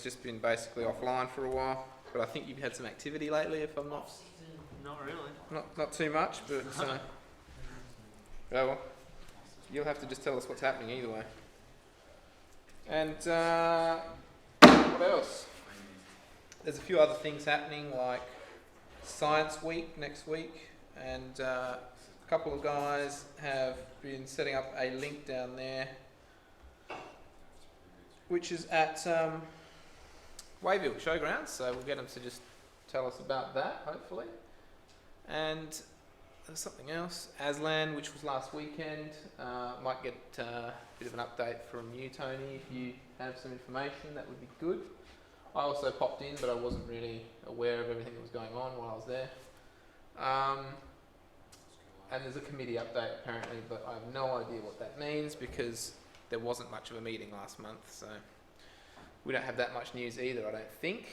has just been basically offline for a while, but I think you've had some activity lately, if I'm not... Not really. Not too much, but... oh, well, you'll have to just tell us what's happening either way. And what else? There's a few other things happening, like Science Week next week, and a couple of guys have been setting up a link down there, which is at Wayville Showgrounds, so we'll get them to just tell us about that, hopefully. And there's something else, Aslan, which was last weekend. Might get a bit of an update from you, Tony, if you have some information, that would be good. I also popped in, but I wasn't really aware of everything that was going on while I was there. And there's a committee update apparently, but I have no idea what that means because there wasn't much of a meeting last month, so we don't have that much news either, I don't think.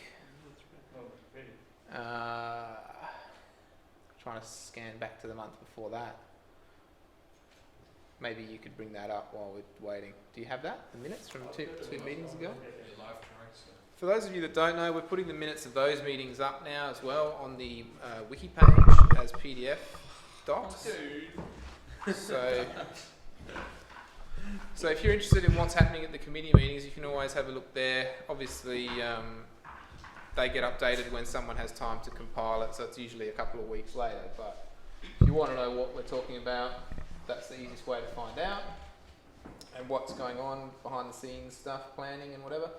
Trying to scan back to the month before that. Maybe you could bring that up while we're waiting. Do you have that? The minutes from two meetings ago? For those of you that don't know, we're putting the minutes of those meetings up now as well on the wiki page as PDF docs. So if you're interested in what's happening at the committee meetings, you can always have a look there. Obviously, they get updated when someone has time to compile it, so it's usually a couple of weeks later. But if you want to know what we're talking about, that's the easiest way to find out, and what's going on behind the scenes stuff, planning and whatever.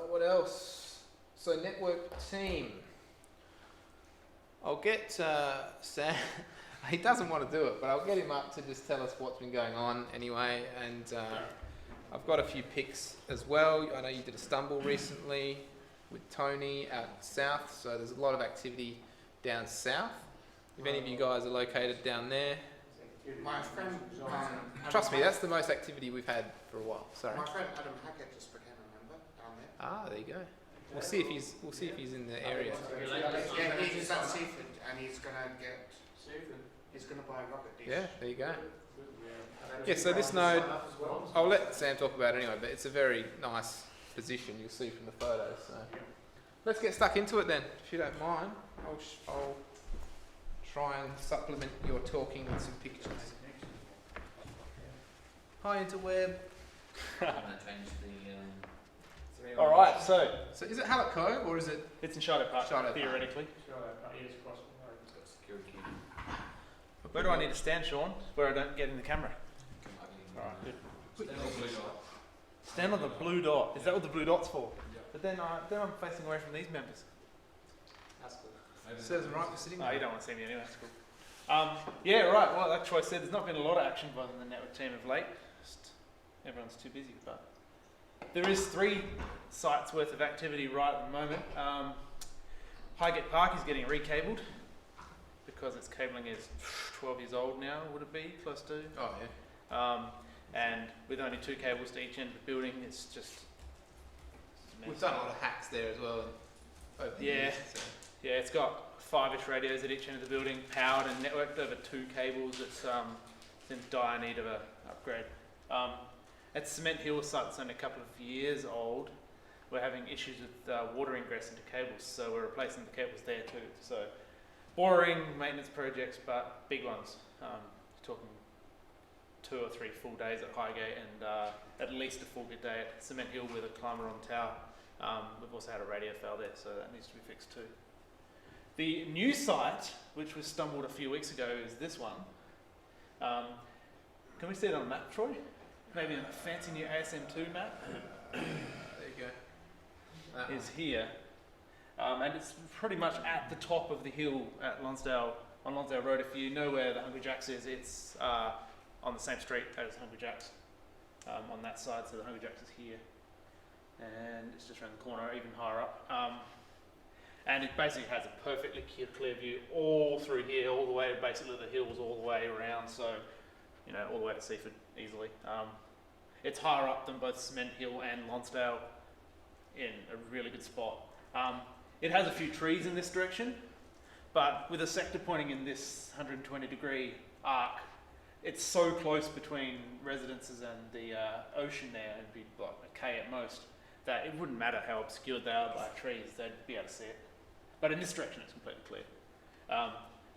What else? So network team. I'll get Sam. He doesn't want to do it, but I'll get him up to just tell us what's been going on anyway. And I've got a few picks as well. I know you did a stumble recently with Tony out south, so there's a lot of activity down south. If any of you guys are located down there, My friend, trust me, that's the most activity we've had for a while. Sorry. my friend Adam Hackett just became a member down there. Ah, there you go. We'll see if he's in the area. Yeah, he's at Seaford and he's gonna buy a rocket dish. Yeah, there you go. Yeah, so this node, I'll let Sam talk about it anyway, but it's a very nice position, you'll see from the photos. So let's get stuck into it then, if you don't mind. I'll try and supplement your talking with some pictures. Hi, interweb. All right, so So is it Hallett Cove or is it? it's in Shadow Park, Shadow Park. theoretically. Where do I need to stand, Sean? Where I don't get in the camera. All right, good. Stand on the blue dot. Is that what the blue dot's for? But then I'm facing away from these members. Serves them right for sitting Oh, there. you don't want to see me anyway. That's cool. Yeah, right. Well, like Troy said, there's not been a lot of action by the network team of late. Just everyone's too busy. But there is 3 sites worth of activity right at the moment. Highgate Park is getting recabled because its cabling is 12 years old now. Would it be close to? Oh yeah. And with only 2 cables to each end of the building, it's just. We've done a lot of hacks there as well. Over the years, so. Yeah, it's got 5-ish radios at each end of the building, powered and networked over 2 cables. It's in dire need of a upgrade. At Cement Hill site, that's only a couple of years old, we're having issues with water ingress into cables, so we're replacing the cables there too. So boring maintenance projects, but big ones. Talking 2 or 3 full days at Highgate and at least a full good day at Cement Hill with a climber on tower. We've also had a radio fail there, so that needs to be fixed too. The new site, which was stumbled a few weeks ago, is this one. Can we see it on a map, Troy? Maybe a fancy new ASM2 map There you go. is here. And it's pretty much at the top of the hill at Lonsdale, on Lonsdale Road. If you know where the Hungry Jack's is, it's on the same street as Hungry Jack's on that side, so the Hungry Jack's is here. And it's just around the corner, even higher up. And it basically has a perfectly clear view all through here, all the way, basically the hills all the way around, so, you know, all the way to Seaford easily. It's higher up than both Cement Hill and Lonsdale, in a really good spot. It has a few trees in this direction, but with a sector pointing in this 120-degree arc, it's so close between residences and the ocean there, it'd be like a K at most, that it wouldn't matter how obscured they are by trees, they'd be able to see it. But in this direction, it's completely clear.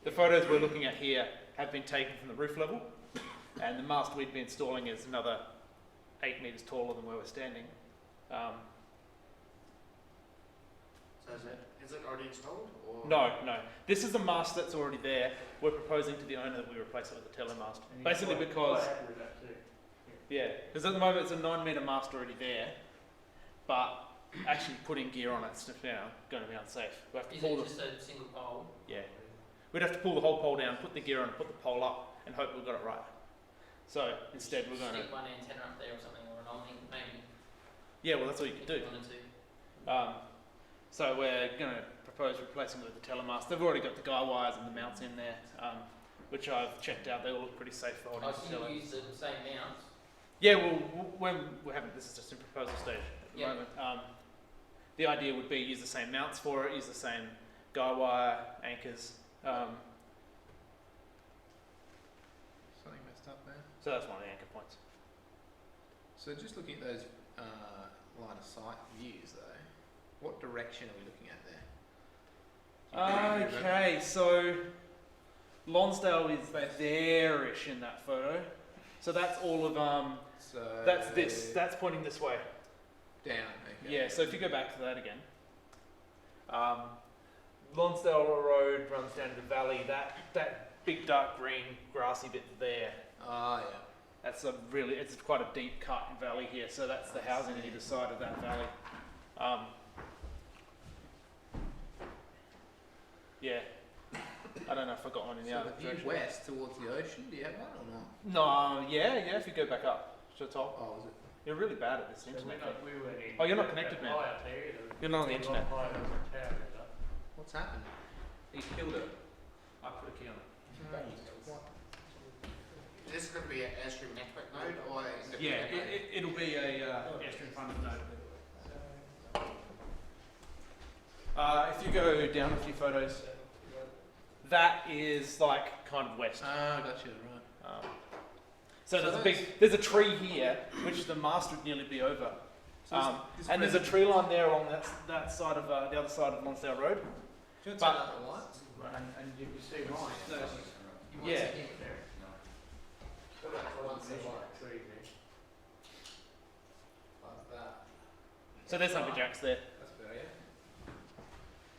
The photos we're looking at here have been taken from the roof level, and the mast we'd be installing is another 8 metres taller than where we're standing. So is it already installed? Or? No. This is the mast that's already there. We're proposing to the owner that we replace it with a telemast. Basically because, because at the moment it's a 9 metre mast already there, but actually putting gear on it's now going to be unsafe. We have to Is pull it just a single pole? Yeah. We'd have to pull the whole pole down, put the gear on, put the pole up, and hope we've got it right. So instead we're going to... Stick one antenna up there or something, or an omni, maybe. Yeah, well that's all you can do. If you wanted to. So we're going to propose replacing it with the telemast. They've already got the guy wires and the mounts in there, which I've checked out. They all look pretty safe for holding Oh, the so tele. you use the same mounts? Yeah, well, when we haven't. This is just in proposal stage at the Yep. moment. The idea would be use the same mounts for it, use the same guy wire, anchors. Something messed up there. So that's one of the anchor points. So just looking at those line of sight views though, what direction are we looking at there? Okay, so Lonsdale is there-ish in that photo. So that's all of So that's this. That's pointing this way. down. Okay. Yeah. So if you go back to that again, Lonsdale Road runs down to the valley. That big dark green grassy bit there. Ah, yeah. That's it's quite a deep cut valley here. So that's the housing on either side of that valley. Yeah. I don't know if I got one in the So other the view direction. west towards the ocean. Do you have one or not? No, yeah. If you go back up to the top, Oh, is it? you're really bad at this internet. thing. We weren't even Oh, you're not connected, man. high up there either. You're not on the It's a lot internet. higher than the tower is up. What's happened? He killed it. I put a key on it. What? Is this going to be an Airstream network node or is it? Yeah, it'll be a Airstream funded node. If you go down a few photos, that is like kind of west. Ah, gotcha. Right. So there's a tree here, which the mast would nearly be over. So this And there's a tree line there along that side of the other side of Lonsdale Road. Do you want to but- turn up the lights? And you can see mine. Yeah. Tree there. Like that. So there's Hungry Jack's there. That's better, yeah.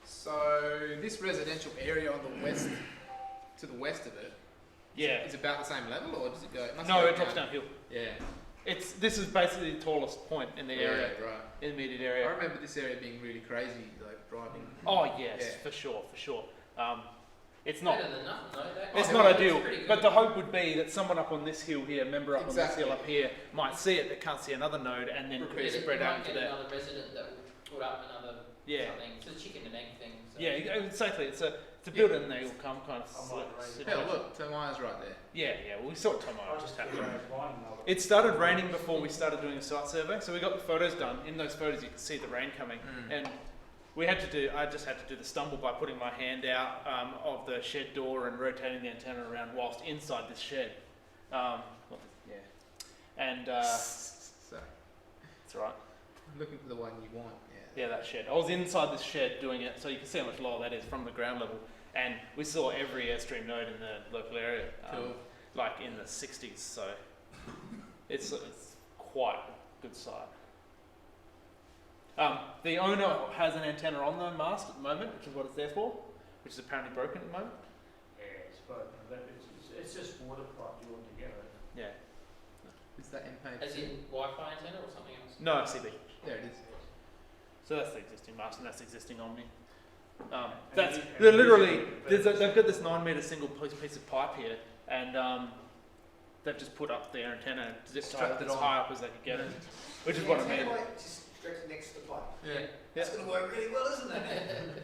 So this residential area on the west, to the west of it, Yeah. is about the same level, or does it go? Must No, go it drops downhill. Yeah. This is basically the tallest point in the area, Yeah, right. in the immediate I area. remember this area being really crazy, like driving. Oh yes, Yeah. for sure. It's not. Better than nothing, though. That It's that not looks ideal, pretty but good. the hope would be that someone up on this hill here, a member up on this hill Exactly. up here, might see it that can't see another node, and then Repeat could it. You spread might out into get there. another resident that will put up another Yeah, something. It's a chicken and egg thing. So. yeah, exactly. It's a build it and they will come kind of. I might raise it. situation. Hell, look, Tomaya's right there. Yeah. Well, we saw it tomorrow. It just happened. Mine, It started raining before we started doing the site survey, so we got the photos done. In those photos, you can see the rain coming, and I just had to do the stumble by putting my hand out of the shed door and rotating the antenna around whilst inside this shed. And Sorry. it's all right. I'm looking for the one you want. Yeah. Yeah, that shed. I was inside this shed doing it, so you can see how much lower that is from the ground level. And we saw every Airstream node in the local area, Cool. like in the 60s. So it's quite a good site. The owner has an antenna on the mast at the moment, which is what it's there for, which is apparently broken at the moment. yeah, it's broken. But it's just water pipe joined together. Yeah. Is that MPAG? As in Wi-Fi antenna or something else? No, CB. There it is. So that's the existing mast, and that's the existing Omni. And That's you- they're and you- literally but- they've got this 9 metre single piece of pipe here, and they've just put up their antenna and zip tied Strapped it it as on. high up as they could get it, which is what I mean. Just directly next to the pipe. Yeah. That's going to work really well, isn't it?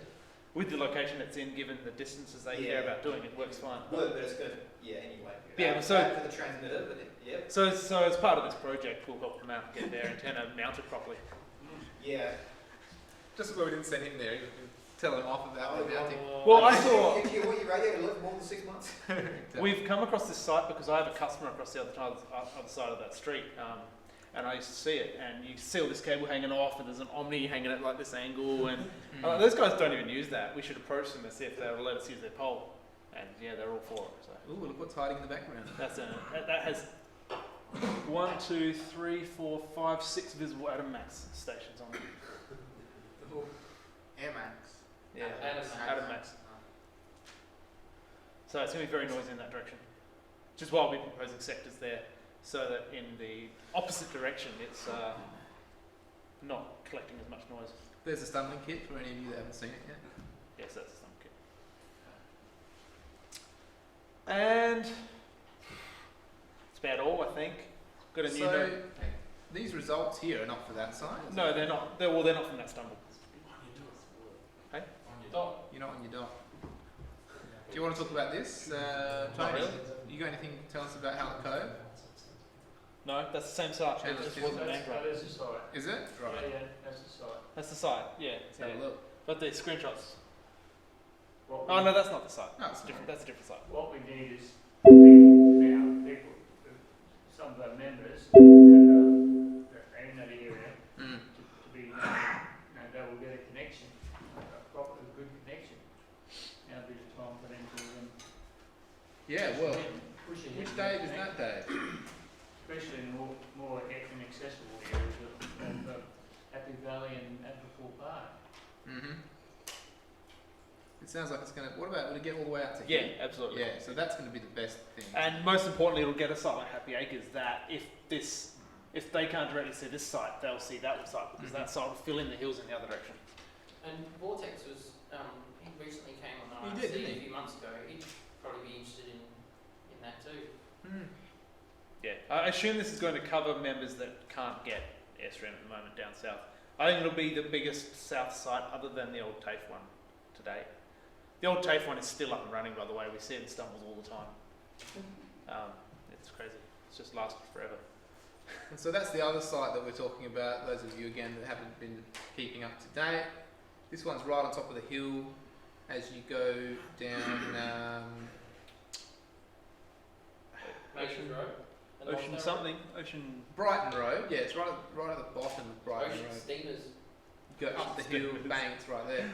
With the location it's in, given the distances they hear Yeah. about doing it, works fine. Well, but it's good. Yeah, anyway. Yeah, so- Bad for the transmitter, but yep. So as part of this project, we'll help them out and get their antenna mounted properly. Yeah. Just as well we didn't send him there. You can tell him off about the mounting. Well, I saw If you want your radio to live more than 6 months. we've come across this site because I have a customer across the other side of that street, and I used to see it, and you see all this cable hanging off, and there's an Omni hanging at like this angle, and those guys don't even use that. We should approach them and see if they'll let us use their pole, and yeah, they're all for it. So Ooh, look what's hiding in the background. that has 1, 2, 3, 4, 5, 6 visible Atom Max stations on it. Air Max. Yeah, Atom Atom Max. So it's going to be very noisy in that direction. Which is why we're proposing sectors there, so that in the opposite direction it's not collecting as much noise. There's a stumbling kit for any of you that haven't seen it yet. Yes, that's some kit. And that's about all, I think. Got a new So note. these results here are not for that side. No, they're not. They're not from that stumble. On your dot. You're not on your dot. Do you want to talk about this, Tony? really. You got anything to tell us about Howlett Cove? No, that's the same site. It Chandler's just Field. wasn't named That right. is the site. Is it? Right. Yeah, that's the site. That's the site. Yeah. Let's have yeah. a look. But the screenshots. What Oh we- no, that's not the site. No, it's not. Different. That's a different site. What we need is people, some of our members, that are in that area, Mm. to be, they will get a connection, a proper, good connection. Now be the time for them to, Yeah, well, push ahead. which Dave is that, Dave? Especially in more inaccessible areas of Happy Valley and Apple Park. Mm-hmm. It sounds like it's going to... What about, will it get all the way out to here? Yeah, absolutely. Yeah, so that's going to be the best thing. And most importantly, it'll get a site like Happy Acres that if they can't directly see this site, they'll see that site because that site will fill in the hills in the other direction. And Vortex was, he recently came on He RRC did, didn't he? a few months ago. He'd probably be interested in that too. Mm. Yeah, I assume this is going to cover members that can't get Airstream at the moment down south. I think it'll be the biggest south site other than the old TAFE one today. The old TAFE one is still up and running, by the way. We see it in stumbles all the time. It's crazy. It's just lasted forever. And so that's the other site that we're talking about. Those of you, again, that haven't been keeping up to date. This one's right on top of the hill as you go down... Ocean Road. and Ocean Lonsdale something. Ocean. Brighton Road. Yeah, it's right at the bottom of Road. Brighton Ocean Road. Steamers. You go up the hill, bang, it's right there.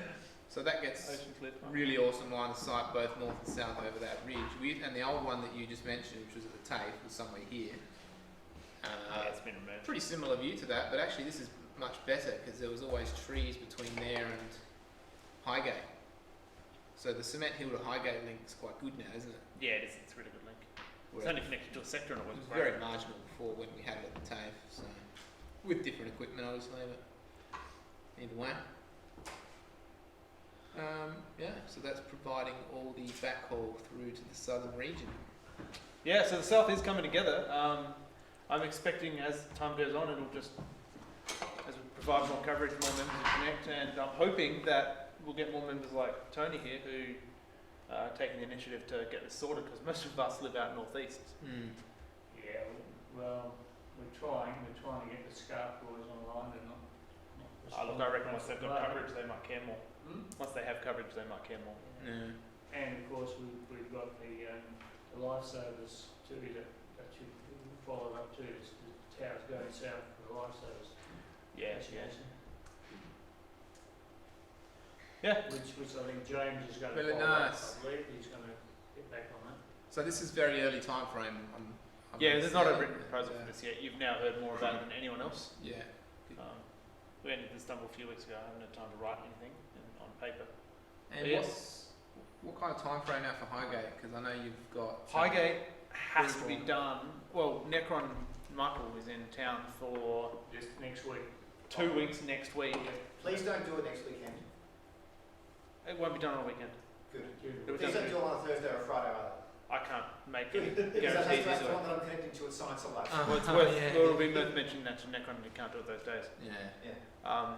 So that gets Ocean Cliff. really awesome line of sight, both north and south over that ridge. And the old one that you just mentioned, which was at the TAFE, was somewhere here. Yeah, it's been removed. Pretty similar view to that, but actually this is much better because there was always trees between there and Highgate. So the Cement Hill to Highgate link is quite good now, isn't it? Yeah, it is. It's a really good link. It's Whereas only connected to a sector and it it was was very marginal before when we had it at the TAFE, so with different equipment obviously, but either way. Yeah, so that's providing all the backhaul through to the southern region. Yeah, so the south is coming together. I'm expecting as time goes on, it'll just, as we provide more coverage, more members will connect, and I'm hoping that we'll get more members like Tony here who are taking the initiative to get this sorted, because most of us live out northeast. Yeah, well, we're trying to get the SCARF boys online, they're not. Look, I reckon once they've got coverage, they might care more. Hmm? Once they have coverage, they might care more. Yeah. And of course, we've got the lifesavers too, that should follow up too, it's the towers going south for the lifesavers. Yeah, Association. Yeah. Which I think James is going to Really follow up, nice. I believe he's going to get back on that. So this is very early time frame. Yeah, there's not a written understanding, proposal for this yet. You've now heard more about it than anyone else. Yeah. We ended this stumble a few weeks ago. I haven't had time to write anything on paper. And Yes. what kind of time frame now for Highgate? Because I know you've got Highgate has to be done. Well, Necron Michael is in town for Just next week. 2 weeks next week. Please don't do it next weekend. It won't be done on a weekend. Good. It'll be Please done. don't do it on a Thursday or a Friday either. I can't make any Because guarantees that's the either way. one that I'm connecting to at Science Lab. Well, it's worth. It'll be worth mentioning that to Necron. We can't do it those days. Yeah. Yeah.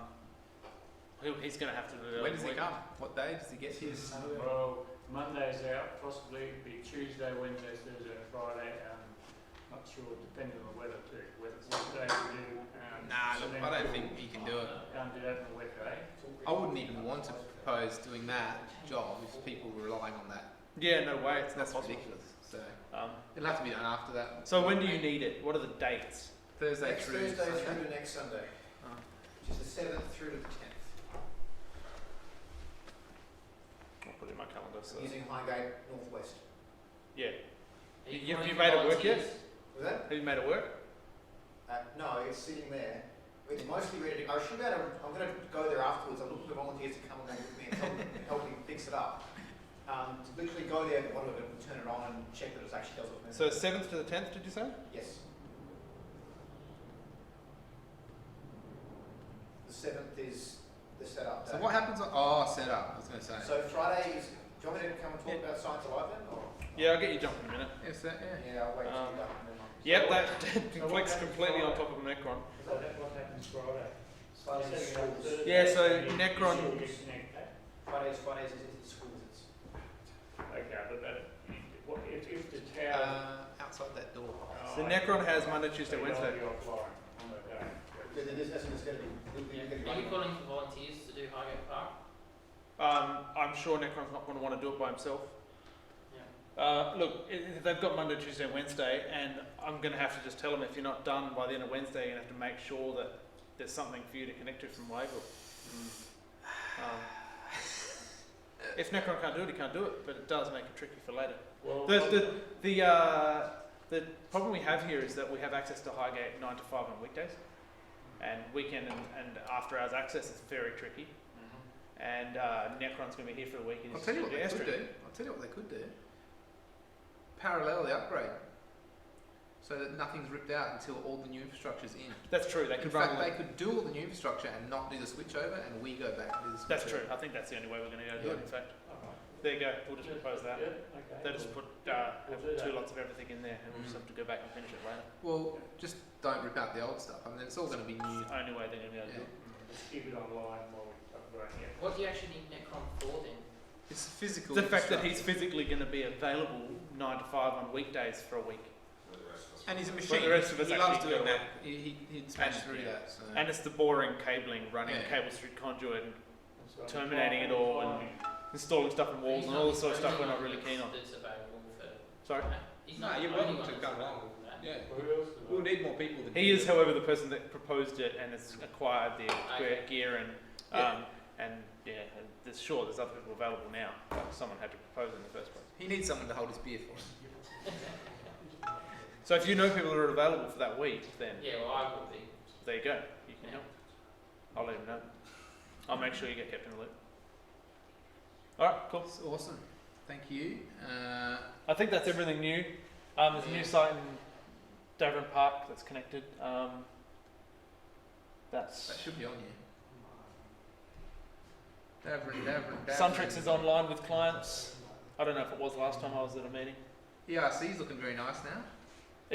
He's going to have to do it. When does on he the come? What day does he get here? Well, Monday's out, possibly be Tuesday, Wednesday, Thursday, and Friday. Not sure, depending on the weather too. What day we do. Nah, so look, then I don't we'll- think he can do it. Can't do that in a wet day. I wouldn't even want to propose doing that job if people were relying on that. Yeah, no way. It's not That's possible. ridiculous. So Um, it'll have to be done after that. so when do you need it? What are the dates? Thursday Next through Thursday Sunday. through to next Sunday, Oh. which is the 7th through to the 10th, I'll put it in my calendar. So using Highgate Northwest. yeah, Are You- calling you for made it work yet? volunteers? Was that? have you made it work? No, it's sitting there. It's mostly ready to go. I should be able to, I'm going to go there afterwards. I'm looking for volunteers to come along with me and help me fix it up. To literally go there, what of it, and turn it on and check that it actually does what it's So meant to 7th to the 10th, did you say? do. Yes. The 7th is the setup day. So what happens on, setup, I was going to say. So Friday is, do you want me to come and talk about Science Alive then? Or? Yeah, I'll get you jumping in a minute. Yes, that, yeah. Yeah, I'll wait till Um, you're done and then I'll... Yep, that So what conflicts happens completely on Friday? top of Necron. What happens Friday? Friday's You're setting up schools. Thursday, Yeah, so and you Necron- still disconnect that? Fridays is the school visits. Okay, but that, if the town. Outside that door. So Necron has Monday, Tuesday, Wednesday. You're offline on the day. There's going to be, we're going to be Are you running. calling for volunteers to do Highgate Park? I'm sure Necron's not going to want to do it by himself. Yeah. Look, they've got Monday, Tuesday, Wednesday, and I'm going to have to just tell them if you're not done by the end of Wednesday, you're going to have to make sure that there's something for you to connect to from Wavell. If Necron can't do it, he can't do it, but it does make it tricky for later. Well, The problem we have here is that we have access to Highgate 9 to 5 on weekdays, and weekend and after hours access is very tricky. And Necron's going to be here for the week. And I'll he's tell you gonna what they do could airstrip. do. I'll tell you what they could do. Parallel the upgrade. So that nothing's ripped out until all the new infrastructure's in. That's true. They In could fact, run. they could do all the new infrastructure and not do the switch over, and we go back and do the switch That's over. true. I think that's the only way we're going to do it. In fact, alright. there you go. We'll just propose that. Yeah, okay. They just put have We'll do two that. lots of everything in there, and we'll just have to go back and finish it later. Well, just don't rip out the old stuff. I mean, it's all going to be new. It's the only way they're going to be able to do it. Just keep it online while we upgrade it. What do you actually need Necron for then? It's physical. The fact that he's infrastructure. physically going to be available 9 to 5 on weekdays for a week, And he's a But machine. the rest of us he loves actually doing go that. He'd smash through yeah. that. So. and it's the boring cabling, running Yeah. cable through conduit, and So terminating it all and installing stuff in walls He's and not all the sort of the stuff we're only not really one keen on. That's available for. Sorry. He's No, not you're the only welcome one to that's come along. available for that. Yeah. Who else? We'll need more people than He is, however, the person that proposed it and has acquired the Okay. gear and Yeah. and yeah, and there's other people available now. But someone had to propose it in the first place. He needs someone to hold his beer for him. So if you know people that are available for that week, then Yeah, well, I would be. there you go. You can Yeah. help. I'll let him know. I'll make sure you get kept in the loop. All right, cool. That's awesome. Thank you. I think that's everything new. There's a new site in Davern Park that's connected. That That's should be on you. Davern. Suntrix is online with clients. I don't know if it was last time I was at a meeting. ERC's looking very nice now.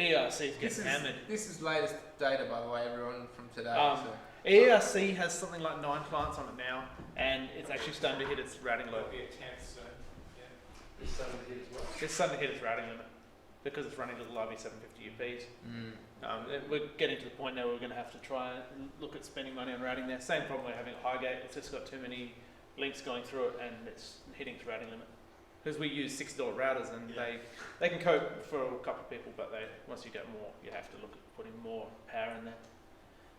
ERC gets This hammered. is latest data, by the way, everyone, from today. Um, so. ERC has something like 9 clients on it now, and it's actually starting to hit its routing load. be a 10th soon. It's starting to hit its routing limit because it's running little RV750 UPs. We're getting to the point now where we're going to have to try and look at spending money on routing there. Same problem we're having at Highgate. It's just got too many links going through it, and it's hitting its routing limit. Because we use $6 routers, and they can cope for a couple of people, but once you get more, you have to look at putting more power in there.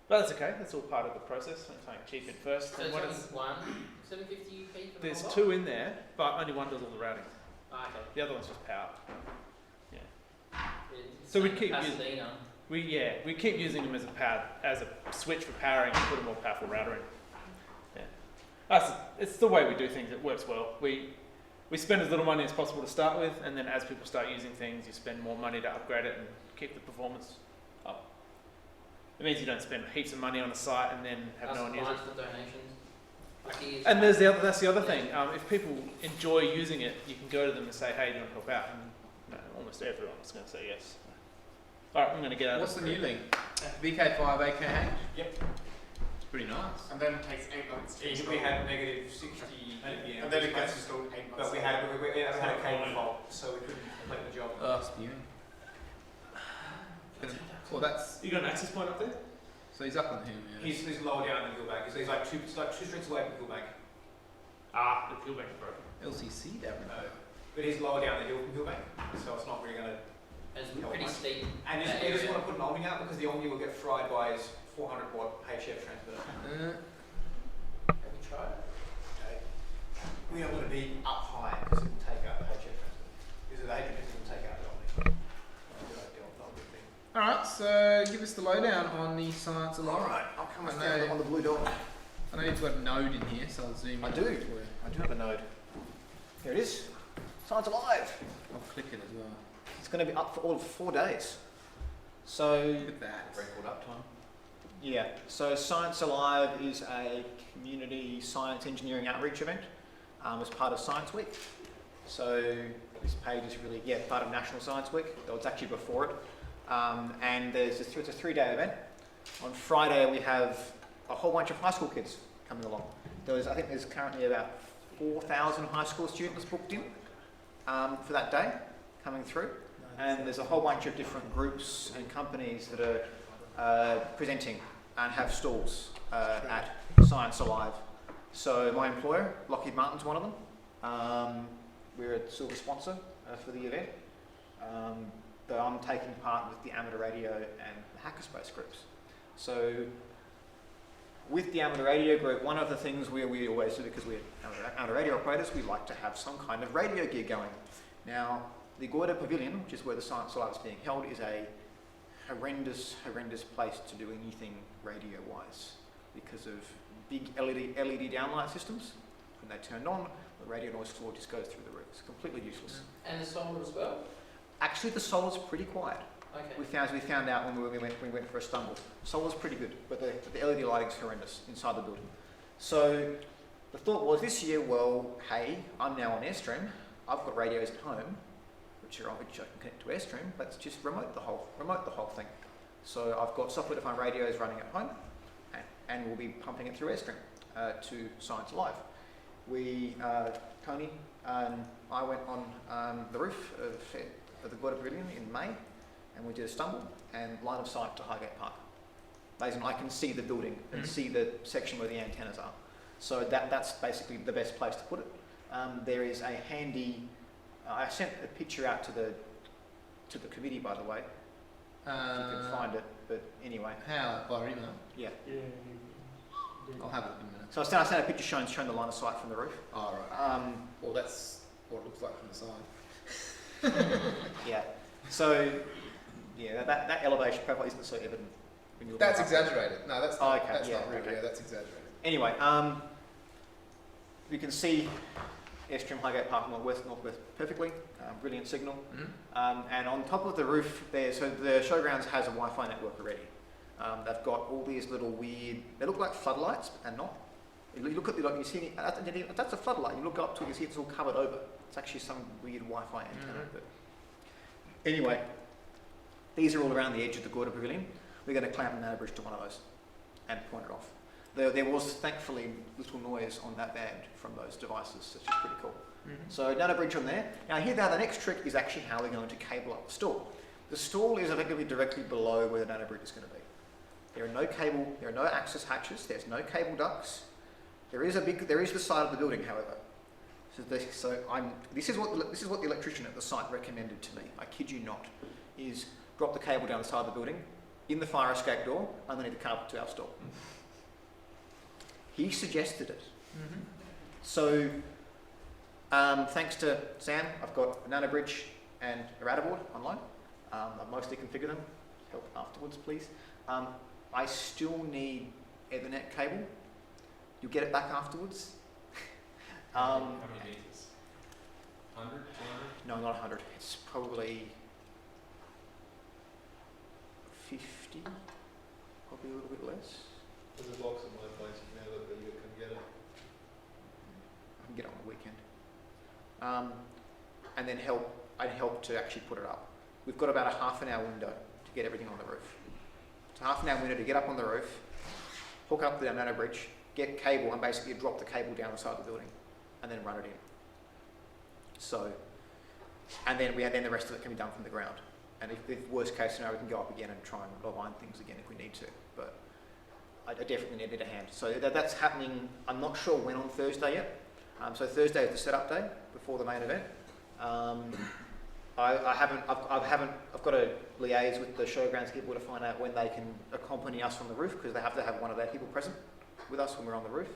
But that's okay. That's all part of the process. We're trying to cheap it first. So And it's when only it's, one 750 UP for the there's whole lot? 2 in there, but only one does all the routing. Ah, okay. The other one's just power. It's So we'd like keep Pasadena. We keep using them as a switch for powering and put a more powerful router in. Yeah, it's the way we do things. It works well. We spend as little money as possible to start with, and then as people start using things, you spend more money to upgrade it and keep the performance up. It means you don't spend heaps of money on a site and then have no one use it. Ask for donations. Like he is- And that's the other thing. If people enjoy using it, you can go to them and say, "Hey, do you want to help out?" And almost everyone's going to say yes. All right, I'm going to get out. What's the new link? VK5 AKH? Yep. It's pretty nice. And then it takes 8 months to install. We had negative 60 ppm. And then it gets installed 8 months. But we had a cable fault, so we couldn't complete the job. Oh, spewing. Well, that's You got an access point up there? so he's up on the hill. Yeah. He's lower down than Gilbank. He's like two streets away from Gilbank. Ah, the Gilbank is broken. LCC Davern. But he's lower down the hill from Gilbank, so it's not really going to It's Yeah, pretty right. steep. And that you just area. want to put an Omni out because the Omni will get fried by his 400 watt HF transmitter. Have you tried it? Okay. We don't want to be up high because it will take out the HF transmitter. Because the HF transmitter will take out the Omni. Not a good thing. Alright, so give us the lowdown on the Science Alive. Alright, I'll come I and know. stand on the blue dot. I know you've got a node in here, so I'll zoom I in. do. for you. I do have a node. Here it is. Science Alive. I'll click it as well. It's going to be up for all of 4 days. So, Look at that. record uptime. Yeah, so Science Alive is a community science engineering outreach event as part of Science Week. So this page is really, part of National Science Week, though it's actually before it. And it's a 3-day event. On Friday we have a whole bunch of high school kids coming along. I think there's currently about 4,000 high school students booked in for that day coming through. And there's a whole bunch of different groups and companies that are presenting and have stalls at Science Alive. So my employer, Lockheed Martin's one of them. We're a silver sponsor for the event. Though I'm taking part with the amateur radio and the hackerspace groups. So with the amateur radio group, one of the things we always do, because we're amateur radio operators, we like to have some kind of radio gear going. Now, the Goyder Pavilion, which is where the Science Alive is being held, is a horrendous place to do anything radio-wise because of big LED downlight systems. When they turned on, the radio noise floor just goes through the roof. It's completely useless. And the solar as well? Actually, the solar's pretty quiet. Okay. We found out when we went for a stumble. Solar's pretty good, but the LED lighting's horrendous inside the building. So the thought was this year, well, hey, I'm now on Airstream. I've got radios at home, which I can connect to Airstream. Let's just remote the whole thing. So I've got software-defined radios running at home, and we'll be pumping it through Airstream to Science Alive. Tony and I went on the roof of the Goyder Pavilion in May, and we did a stumble and line of sight to Highgate Park. I can see the building and see the section where the antennas are. So that's basically the best place to put it. There is a handy. I sent a picture out to the committee, by the way, if you can find it. But anyway, How? By email? yeah. Yeah, I'll have it in a minute. So I sent a picture showing the line of sight from the roof. Oh, right. Well, that's what it looks like from the side. Yeah. So yeah, that elevation profile isn't so evident when you look. That's up. exaggerated. No, that's Oh, not, okay, that's yeah, not real. okay. Yeah, that's exaggerated. Anyway, you can see Airstream Highgate Park northwest perfectly. Brilliant signal. And on top of the roof there, so the showgrounds has a Wi-Fi network already. They've got all these little weird. They look like floodlights, and not. You look at you see that's a floodlight. You look up to it, you see it's all covered over. It's actually some weird Wi-Fi antenna. But anyway, these are all around the edge of the Goyder Pavilion. We're going to clamp a nanobridge to one of those and point it off. There was thankfully little noise on that band from those devices, which is pretty cool. So nanobridge on there. Now the next trick is actually how we're going to cable up the stall. The stall is effectively directly below where the nanobridge is going to be. There are no access hatches. There's no cable ducts. There is the side of the building, however. This is what the electrician at the site recommended to me. I kid you not, is drop the cable down the side of the building, in the fire escape door, underneath the carpet to our stall. He suggested it. So, thanks to Sam, I've got a nanobridge and a router board online. I've mostly configured them. Help afterwards, please. I still need Ethernet cable. You'll get it back afterwards. How many meters? 100, 200? No, not 100. It's probably 50, probably a little bit less. There's a box in my place. You can look at you can get it. I can get it on the weekend. And then I'd help to actually put it up. We've got about a half an hour window to get everything on the roof. It's a half an hour window to get up on the roof, hook up the nanobridge, get cable, and basically drop the cable down the side of the building, and then run it in. So, and then the rest of it can be done from the ground. And if worst case scenario, we can go up again and try and align things again if we need to. But I definitely needed a hand. So that's happening. I'm not sure when on Thursday yet. So Thursday is the setup day before the main event. I've got to liaise with the showgrounds people to find out when they can accompany us on the roof, because they have to have one of their people present with us when we're on the roof.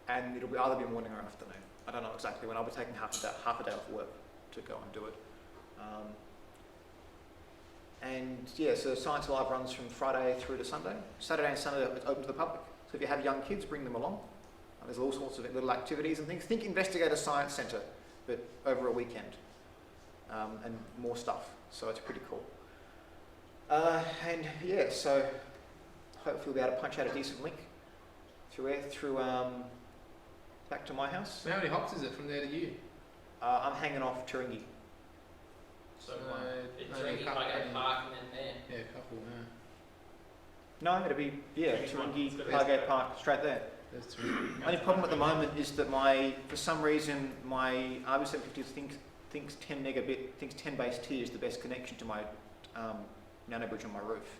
And it'll be either be morning or afternoon. I don't know exactly when. I'll be taking half a day off work to go and do it. And yeah, so Science Live runs from Friday through to Sunday. Saturday and Sunday it's open to the public. So if you have young kids, bring them along. There's all sorts of little activities and things. Think Investigator Science Centre, but over a weekend. And more stuff. So it's pretty cool. And yeah, so hopefully we'll be able to punch out a decent link through back to my house. So how many hops is it from there to you? I'm hanging off Turingi. So, it's maybe drinking a couple, like a park and then there. Yeah, a couple, yeah. No, it'll be, yeah, Turingi, Turingi, Highgate Park, straight there. There's three. Only problem at the moment is that for some reason, my RB750 thinks 10 base T is the best connection to my nano bridge on my roof.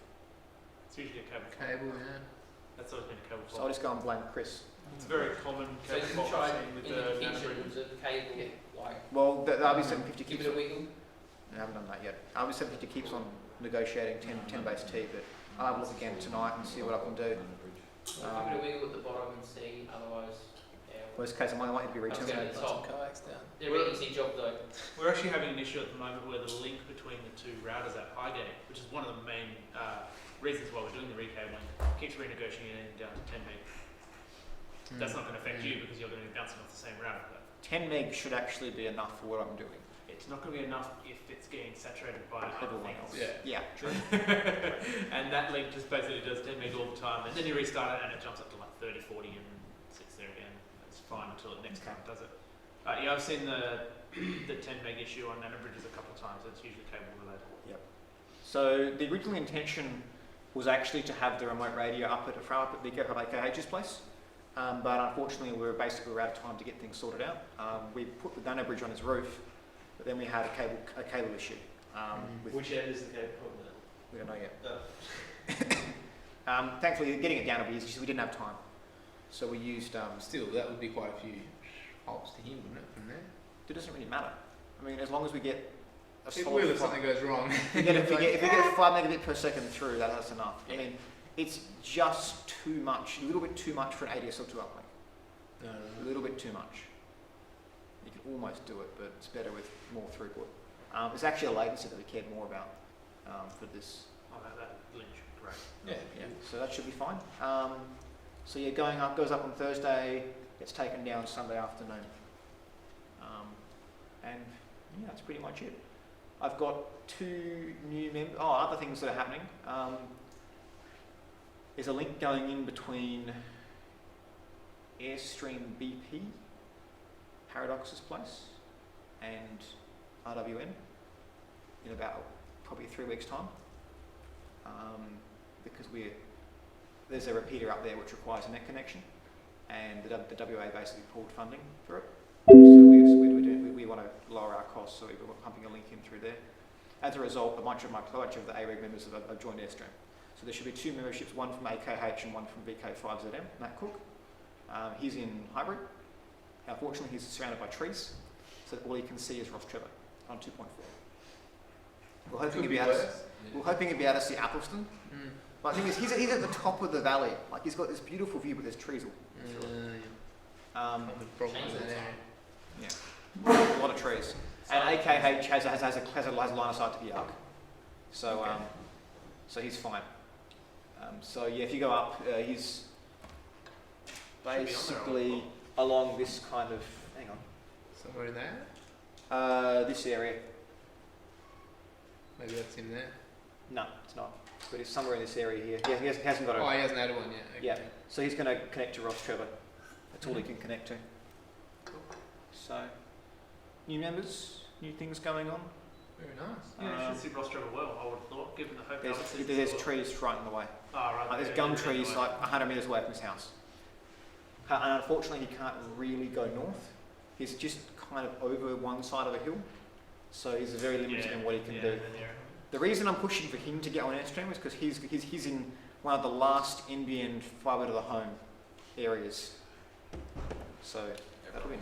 It's usually a cable fault. Cable, yeah. That's always been a cable So I'll fault. just go and blame Chris. It's a very common So cable you fault try I've seen with in the the nano kitchen bridge. with the cable, like, Well, the RB750 give keeps it a wiggle. I haven't done that yet. RB750 keeps on negotiating 10 base T, but I'll have a look again tonight and see what I can do. Give it a wiggle at the bottom and see, otherwise, yeah. Worst case, I might want you to be That's returning. gonna be top. Kayaks down. They're an easy job though. We're actually having an issue at the moment where the link between the two routers at Highgate, which is one of the main reasons why we're doing the recabling, keeps renegotiating down to 10 meg. That's not going to affect you because you're going to be bouncing off the same router. But 10 meg should actually be enough for what I'm doing. it's not going to be enough if it's getting saturated by other Everyone things. else. Yeah. Yeah, true. And that link just basically does 10 meg all the time, and then you restart it and it jumps up to like 30, 40 and sits there again. It's fine until it next Okay. time does it. Yeah, I've seen the 10 meg issue on nanobridges a couple of times. It's usually cable related. So the original intention was actually to have the remote radio up at BKH's place, but unfortunately we were out of time to get things sorted out. We put the nano bridge on his roof, but then we had a cable issue. With, Which end is the cable problem we don't know yet. then? Thankfully, getting it down would be easy. So we didn't have time, so we used. Still, that would be quite a few hops to him, wouldn't it, from there? It doesn't really matter. I mean, as long as we get a It solid will if something goes wrong. if we get 5 megabit per second through, that's enough. I mean, it's just too much, a little bit too much for an ADSL2 uplink. No, A little bit too much. You can almost do it, but it's better with more throughput. It's actually a latency that we cared more about for this. Oh, that link, great. Yeah. So that should be fine. So yeah, goes up on Thursday, gets taken down Sunday afternoon. And yeah, that's pretty much it. I've got 2 new members. Oh, other things that are happening. There's a link going in between Airstream BP, Paradox's place, and RWN in about probably 3 weeks' time. Because there's a repeater up there which requires a net connection, and the WA basically pulled funding for it. So we want to lower our costs, so we're pumping a link in through there. As a result, a bunch of the AREG members have joined Airstream. So there should be 2 memberships, one from AKH and one from VK5ZM, Matt Cook. He's in hybrid. Unfortunately, he's surrounded by trees, so all he can see is Ross Trevor on 2.4. We're hoping he'll be able to see Appleston. Mm. But the thing is, he's at the top of the valley. Like, he's got this beautiful view, but there's trees all through it. Problem Change in the that time. area. A lot of trees. And AKH has a line of sight to the arc. So, Okay. so he's fine. So yeah, if you go up, he's basically along this kind of, hang on, Somewhere in there? this area. Maybe that's in there. No, it's not. But it's somewhere in this area here. He hasn't got a. Oh, he hasn't added one yet. Okay. Yeah. So he's going to connect to Ross Trevor. That's all he can connect to. So, new members, new things going on. Very nice. Yeah, you should see Ross Trevor well, I would have thought, given the hope There's trees right in the way. Oh, right. There's gum trees like 100 metres away from his house. And unfortunately, he can't really go north. He's just kind of over one side of a hill. So he's very limited in what he can do. The reason I'm pushing for him to get on Airstream is because he's in one of the last NBN fibre to the home areas. So that'll be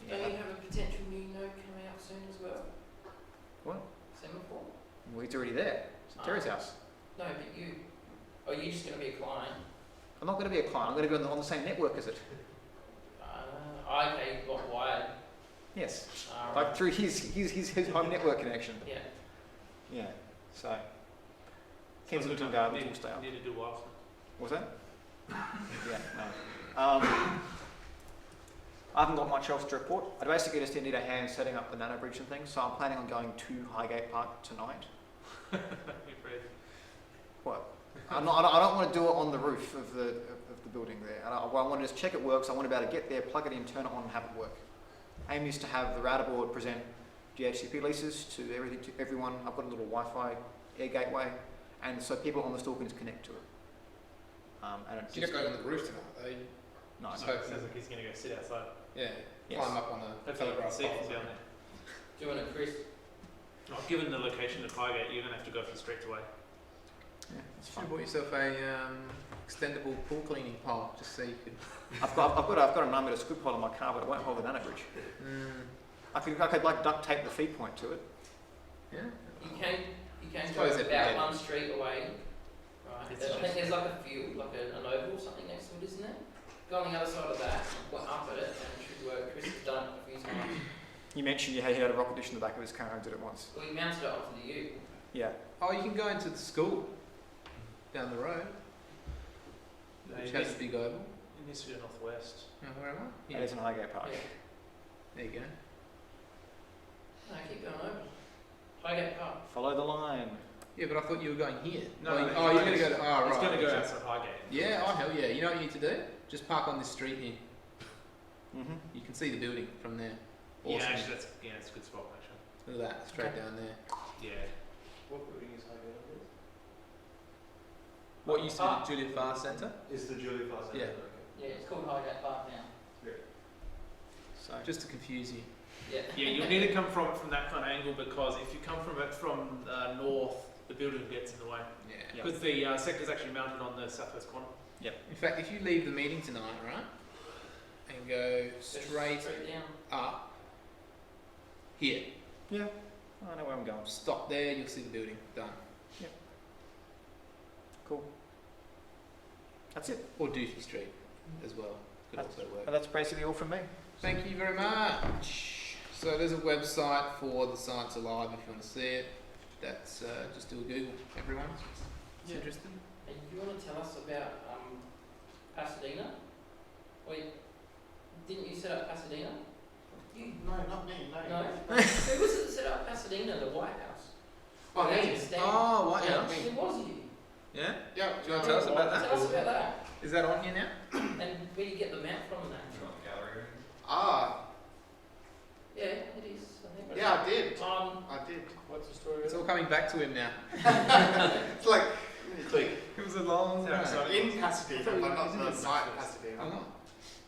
Don't you have a potential new node coming out soon as well? What? Semaphore? Well, it's already there. It's at Terry's house. No, but you. Oh, you're just going to be a client. I'm not going to be a client. I'm going to be on the same network as it. Okay, you got wired. Yes. Right. Like through his home network connection. Yeah. Yeah. So Kensington Gardens will stay up. Need to do Wi-Fi. What's that? Yeah. No. I haven't got much else to report. I basically just need a hand setting up the nano bridge and things. So I'm planning on going to Highgate Park tonight. You're crazy. What? I don't want to do it on the roof of the building there. I want to just check it works. I want to be able to get there, plug it in, turn it on, and have it work. Aim is to have the router board present DHCP leases to everyone. I've got a little Wi-Fi air gateway, and so people on the store can just connect to it. And it So you're not going on the roof tonight, though. no, Just no. hope- Sounds like he's going to go sit outside. Yeah. Yes. Climb up on the Hopefully you can telegraph see if pole. he's down there. Doing it, Chris. Not given the location of Highgate, you're going to have to go for the straight away. Yeah, it's You should fine. have bought yourself a extendable pool cleaning pole, just so you could. I've got a 9-meter squid pole on my car, but it won't hold the nano bridge. I could like duct tape the feed point to it. Yeah. You can Suppose go it'd be about dead. 1 street away. Right. It's I think there's like a field, like an oval or something next to it, isn't there? Go on the other side of that, go up at it, and it should work. Chris has done it a few times. You mentioned he had a rocket dish in the back of his car and did it once. Well, he mounted it onto the ute. Yeah. Oh, you can go into the school down the road, which has a big oval. It needs to go northwest. Oh, where am I? That is in Highgate Park. Yeah. There you go. No, keep going over. Highgate Park. Follow the line. Yeah, but I thought you were going here. No, oh, no, you're going to go to. Oh, right. He's going to go okay. outside Highgate. Yeah, oh hell yeah. You know what you need to do? Just park on this street here. Mm-hmm. You can see the building from there. Yeah, Awesome. actually, that's a good spot, actually. Look at that, straight down there. Yeah. What building is Highgate? What used to be the Julia Farr Centre? Is the Julia Plaza? Yeah. Yeah, it's called Highgate Park now. So Just to confuse you. Yeah. Yeah, you'll need to come from that kind of angle because if you come from it from north, the building gets in the way. Yeah. Because the sector's actually mounted on the southwest corner. In fact, if you leave the meeting tonight, right, and go straight down. up here, yeah, I know where I'm going. stop there, you'll see the building. Done. Cool. That's it. Or Doofy Street as well. Could also work. And that's basically all from me. Thank you very much. So there's a website for the Science Alive if you want to see it. That's just do a Google, everyone. It's interesting. And you want to tell us about Pasadena? Wait, didn't you set up Pasadena? You? No, not me. No. No. Who was it that set up Pasadena? The White House. Oh, They me. just stand- Oh, White Yeah, House. it was you. Yeah? Yeah. Do you want to tell us about that? Tell us about that. Is that on here now? And where you get the map from and that. Ah, Yeah, it is. I think. yeah, I did. I did. What's the story? It's all coming back to him now. It's like It was a long Yeah, time. so- in Pasadena, but not Isn't the it? site Pasadena. Oh,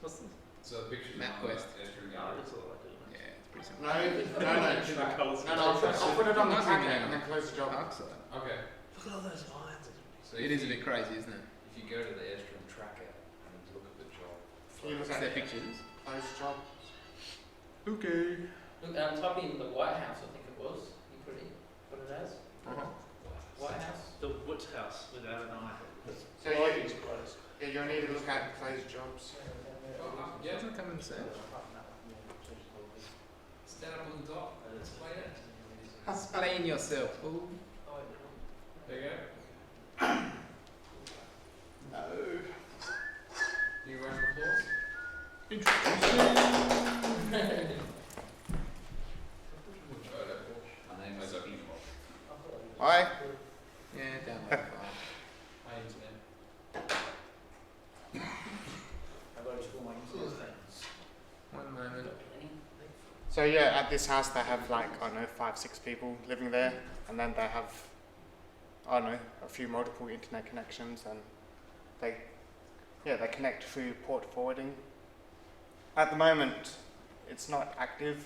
What's the So the pictures MapQuest. Yeah, it looks a lot like it. yeah, it's pretty simple. No, The colours. I'll put it on the Nice packet email. and then close the job. Oxide. Okay. Look at all those lines. So It is a bit crazy, isn't it? If you go to the Airstream tracker and look at the job. Can you look It's at their it? pictures. Close job. Okay. Look, type in the White House, I think it was. You put it as? White House? The Wood House without an eye. So you, yeah, you'll need to look at closed jobs. Yeah. Doesn't come in the same. Stand up on the top. Explain it. Explain yourself. Ooh. There you go. No. Do you round of applause? My name is Steve. Hi. Yeah, down there. My name's Ben. One moment. So yeah, at this house they have like, I don't know, 5-6 people living there, and then they have, I don't know, a few multiple internet connections, and they connect through port forwarding. At the moment, it's not active,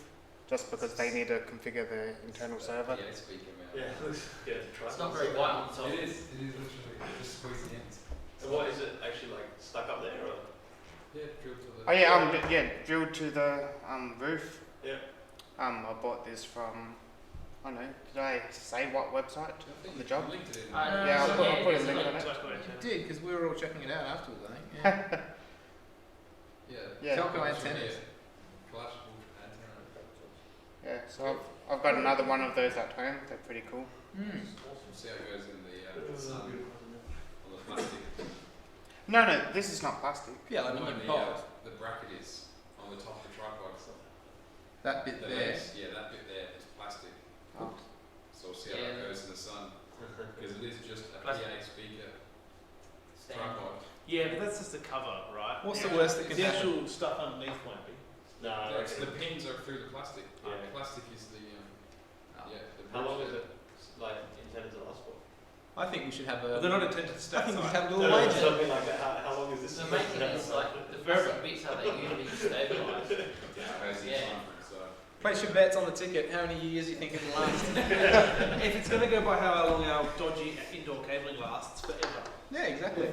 just because they need to configure the internal server. Yeah, speaking about. Yeah, try. It's not very white on the top. It is literally just squeezing in. So what is it actually like stuck up there or? Yeah, drill to the. Oh yeah, drilled to the roof. Yeah. I bought this from, I don't know, did I say what website? I think The job? you linked it in. Yeah, I'll put a it's link like- on it. You did, because we were all checking it out afterwards, I think. Yeah. Yeah. Yeah. Telco Yeah. antennas. Collapsible antenna. Yeah, so I've got another one of those at home. They're pretty cool. Mm. We'll see how it goes in the sun on the plastic. No, this is not plastic. Yeah, No, aluminium the, poles. the bracket is on the top of the tripod. So That bit the there. base, yeah, that bit there is plastic. Oh. So we'll see how Yeah. it goes in the sun. Because it is just a Plastic. PA speaker Stand. tripod. Yeah, but that's just a cover, right? What's the worst that can The happen? actual stuff underneath won't be. No, The pins are through the plastic. Yeah. Plastic is the yeah. The How long bridge is it like intended to last for? I think we should have But a. they're not intended to stay I think we should outside. have a little wager. Something like that. How long is this? The main thing is like the plastic bits are they usually stabilised. Yeah, has the Yeah. circumference, so. Place your bets on the ticket. How many years do you think it'll last? If it's going to go by how long our dodgy indoor cabling lasts, forever. Yeah, exactly.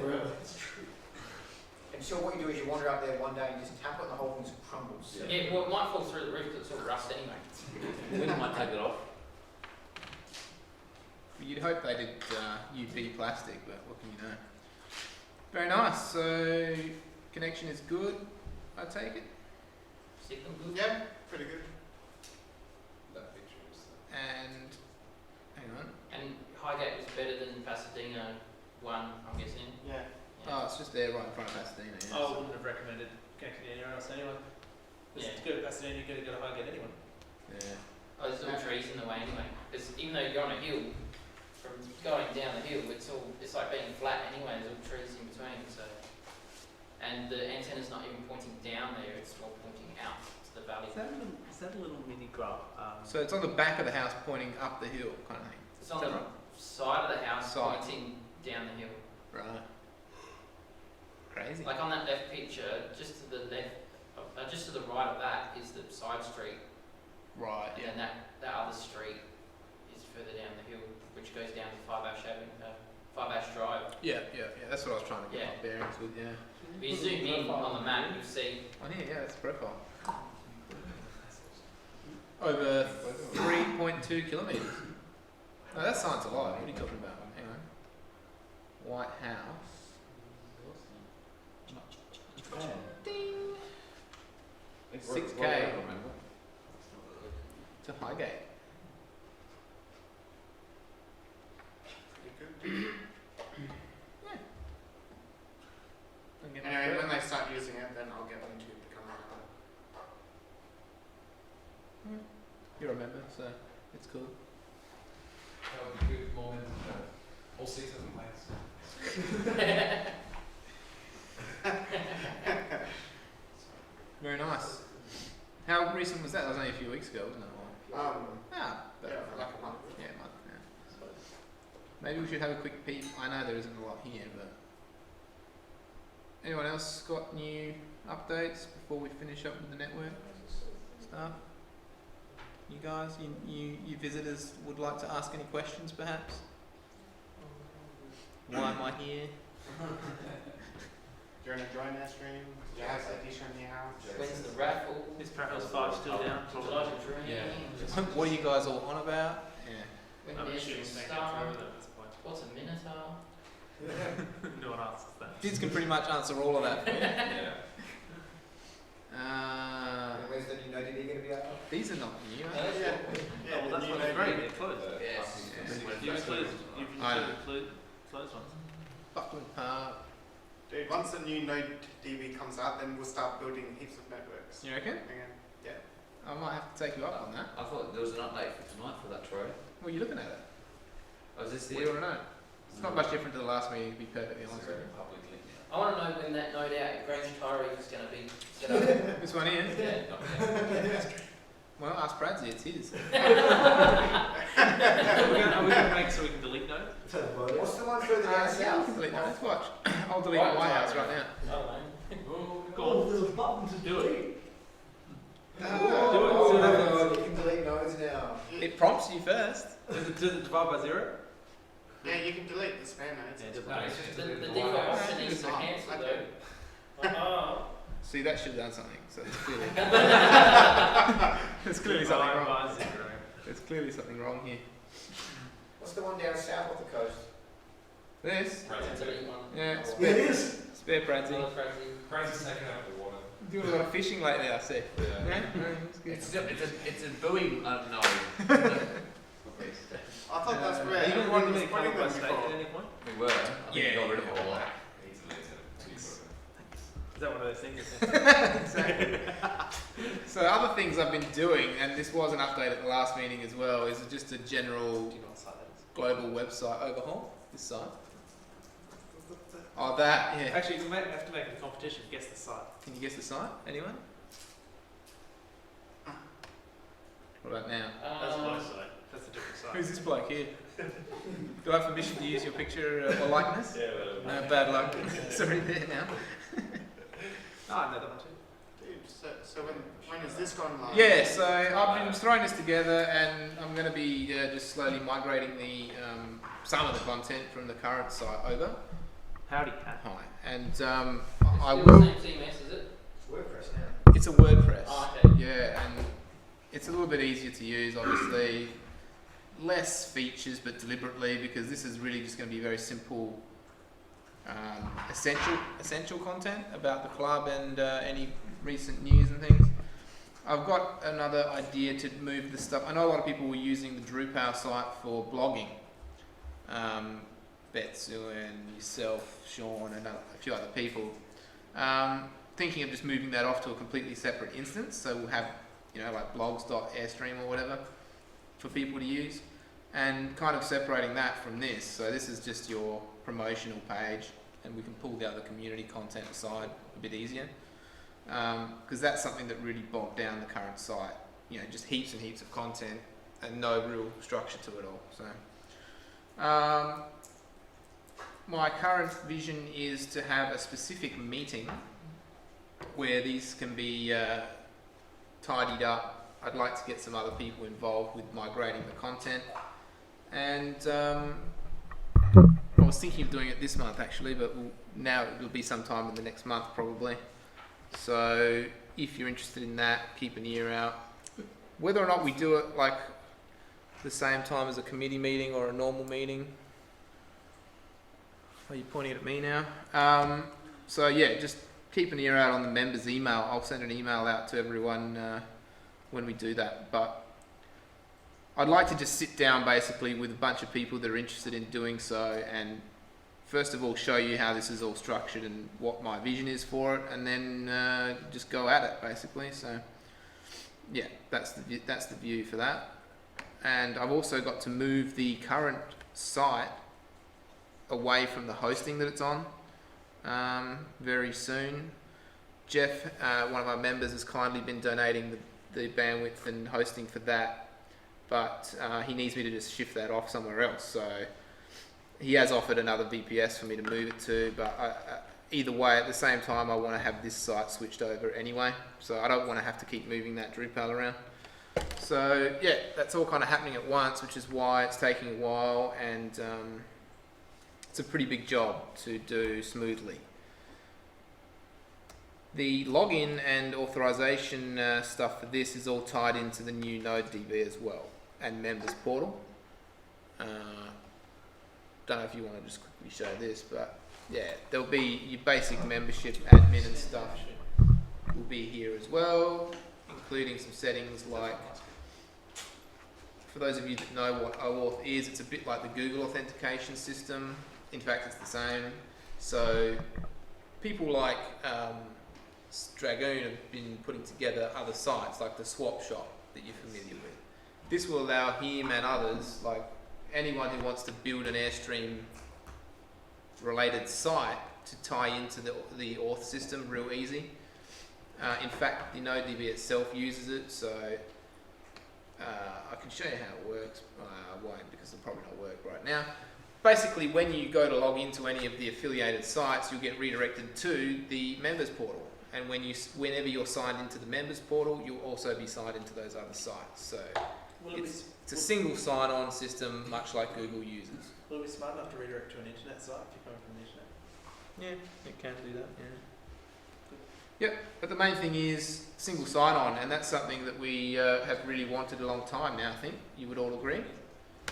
And so what you do is you wander up there one day and you just tap it and the whole thing just crumbles. Yeah, well, it might fall through the roof because it's all rust anyway. Wind might take it off. You'd hope they did UP plastic, but what can you know? Very nice. So connection is good. I take it. Signal good. Yeah, pretty good. That picture is. And hang on. And Highgate was better than Pasadena one, I'm guessing. Yeah. Oh, it's just there right in front of Pasadena. Yeah. I wouldn't have recommended connecting anywhere else anyway. Yeah. To go to Pasadena, you've got to go to Highgate anyway. Yeah. Oh, there's all trees in the way anyway. Because even though you're on a hill, from going down the hill, it's like being flat anyway. There's all trees in between. So, and the antenna's not even pointing down there; it's more pointing out to the valley. Is that a little mini graph? So it's on the back of the house, pointing up the hill, kind of thing. It's on Is the that side of the house, Side. pointing down the hill. Right. Crazy. Like on that left picture, just to the left, just to the right of that is the side street, Right. and Yeah. then that other street is further down the hill, which goes down to 5 Ash Avenue, 5 Ash Drive. Yeah. Yeah. Yeah. That's what I was trying to get Yeah. my bearings with. Yeah. If you zoom in on the map, you'll see Oh yeah. Yeah. That's profile. Over 3.2 kilometres. No, that sounds a lot. What are you talking about? Hang on. White House. Ding. 6K to Highgate. Don't get much Anyway, better. when they start using it, then I'll get them to become like that. You're a member, so it's cool. That would be good moment. All seasons plans. Very nice. How recent was that? That was only a few weeks ago, wasn't it? Yeah, for like a month. Yeah, a month. Yeah. Maybe we should have a quick peek. I know there isn't a lot here, but anyone else got new updates before we finish up with the network stuff? You guys, you visitors would like to ask any questions, perhaps? Why am I here? During a drone air stream, jazz edition in your house. when's the raffle, Is Parallels 5 still down? would you like a drink, Yeah. What are you guys all on about? Yeah. when I'm there's assuming a they star, get through at this point. what's a minotaur? No one asks that. Dids can pretty much answer all of that for you. Yeah. And where's the new NoDD going to be out? These are not new. No, Are they? that's Yeah, Oh, well, that's what's great. They're closed. Yes. You've included I know. closed ones. Buckland Park. Dude, once the new Node DB comes out, then we'll start building heaps of networks. You reckon? Again. I might have to take you up on that. I thought there was an update for tonight for that, Troy. Well, you're looking at it. Oh, is this What do you want to know? It's not much different to the last meeting, to be perfectly honest with you. Public link. I want to know when that node out at Grange Tyree is going to be set up. This one here? Yeah. Well, ask Pradsy, it's his. Are we going to make so we can delete nodes? What's the one further down Yeah, you south? can delete that. Let's watch. I'll delete the White House right now. I don't know. Go on. There's a button to Do it. Oh, you can delete nodes now. It prompts you first. Does it divide by 0? Yeah, you can delete the spam nodes. No, it's just The the default White House. option is to It's not. cancel Okay. though. See, that should have done something. So there's clearly, there's clearly Goodbye, something wrong. bye, zero. There's clearly something wrong here. What's the one down south of the coast? This, That's a big one. yeah, Yeah, it is. spare Pradsy. Another crazy. Crazy's taken out of the water. Doing a lot of fishing lately, I see. Yeah. Yeah, no, it's good. It's a buoy. No. I thought that's where Are you everyone going was to putting come them by state before. at any point? We were. I think we got rid of it all. Is that one of those things? Exactly. So other things I've been doing, and this was an update at the last meeting as well, is just a general Do you know what site that is? global website overhaul. This site. Oh, that, yeah. Actually, we might have to make it a competition. Guess the site. Can you guess the site? Anyone? What about now? That's my site. That's a different site. Who's this bloke here? Do I have permission to use your picture or likeness? Yeah, well, No, bad luck. Sorry there now. Oh, I know that one too. Dude, so when is this gone live? Yeah, so I've been throwing this together, and I'm going to be just slowly migrating the some of the content from the current site over. Howdy, Pat. Hi, and I It's will. still the same CMS, is it? WordPress now. It's a WordPress. Oh, okay. Yeah, and it's a little bit easier to use, obviously. Less features, but deliberately, because this is really just going to be very simple, essential content about the club and any recent news and things. I've got another idea to move the stuff. I know a lot of people were using the Drupal site for blogging. Betsu and yourself, Sean, and a few other people. Thinking of just moving that off to a completely separate instance, so we'll have, like blogs.airstream or whatever for people to use, and kind of separating that from this. So this is just your promotional page, and we can pull the other community content aside a bit easier, because that's something that really bogged down the current site. Just heaps and heaps of content and no real structure to it all. So my current vision is to have a specific meeting where these can be tidied up. I'd like to get some other people involved with migrating the content, and I was thinking of doing it this month actually, but now it'll be sometime in the next month probably. So if you're interested in that, keep an ear out. Whether or not we do it like the same time as a committee meeting or a normal meeting. Are you pointing at me now? So yeah, just keep an ear out on the members' email. I'll send an email out to everyone when we do that. But I'd like to just sit down basically with a bunch of people that are interested in doing so, and first of all show you how this is all structured and what my vision is for it, and then just go at it basically. So yeah, that's the view for that. And I've also got to move the current site away from the hosting that it's on very soon. Jeff, one of our members, has kindly been donating the bandwidth and hosting for that, but he needs me to just shift that off somewhere else. So he has offered another VPS for me to move it to, but either way, at the same time, I want to have this site switched over anyway, so I don't want to have to keep moving that Drupal around. So yeah, that's all kind of happening at once, which is why it's taking a while, and it's a pretty big job to do smoothly. The login and authorization stuff for this is all tied into the new NodeDB as well, and members portal. Don't know if you want to just quickly show this, but yeah, there'll be your basic membership admin and stuff will be here as well, including some settings like, for those of you that know what OAuth is, it's a bit like the Google authentication system. In fact, it's the same. So people like Dragoon have been putting together other sites like the Swap Shop that you're familiar with. This will allow him and others, like anyone who wants to build an Airstream related site, to tie into the auth system real easy. In fact, the NodeDB itself uses it, so I can show you how it works. I won't, because it'll probably not work right now. Basically, when you go to log into any of the affiliated sites, you'll get redirected to the members portal. And whenever you're signed into the members portal, you'll also be signed into those other sites. So it's a single sign-on system, much like Google uses. Will it be smart enough to redirect to an internet site if you're coming from the internet? Yeah, it can do that. Yeah. But the main thing is single sign-on, and that's something that we have really wanted a long time now, I think. You would all agree?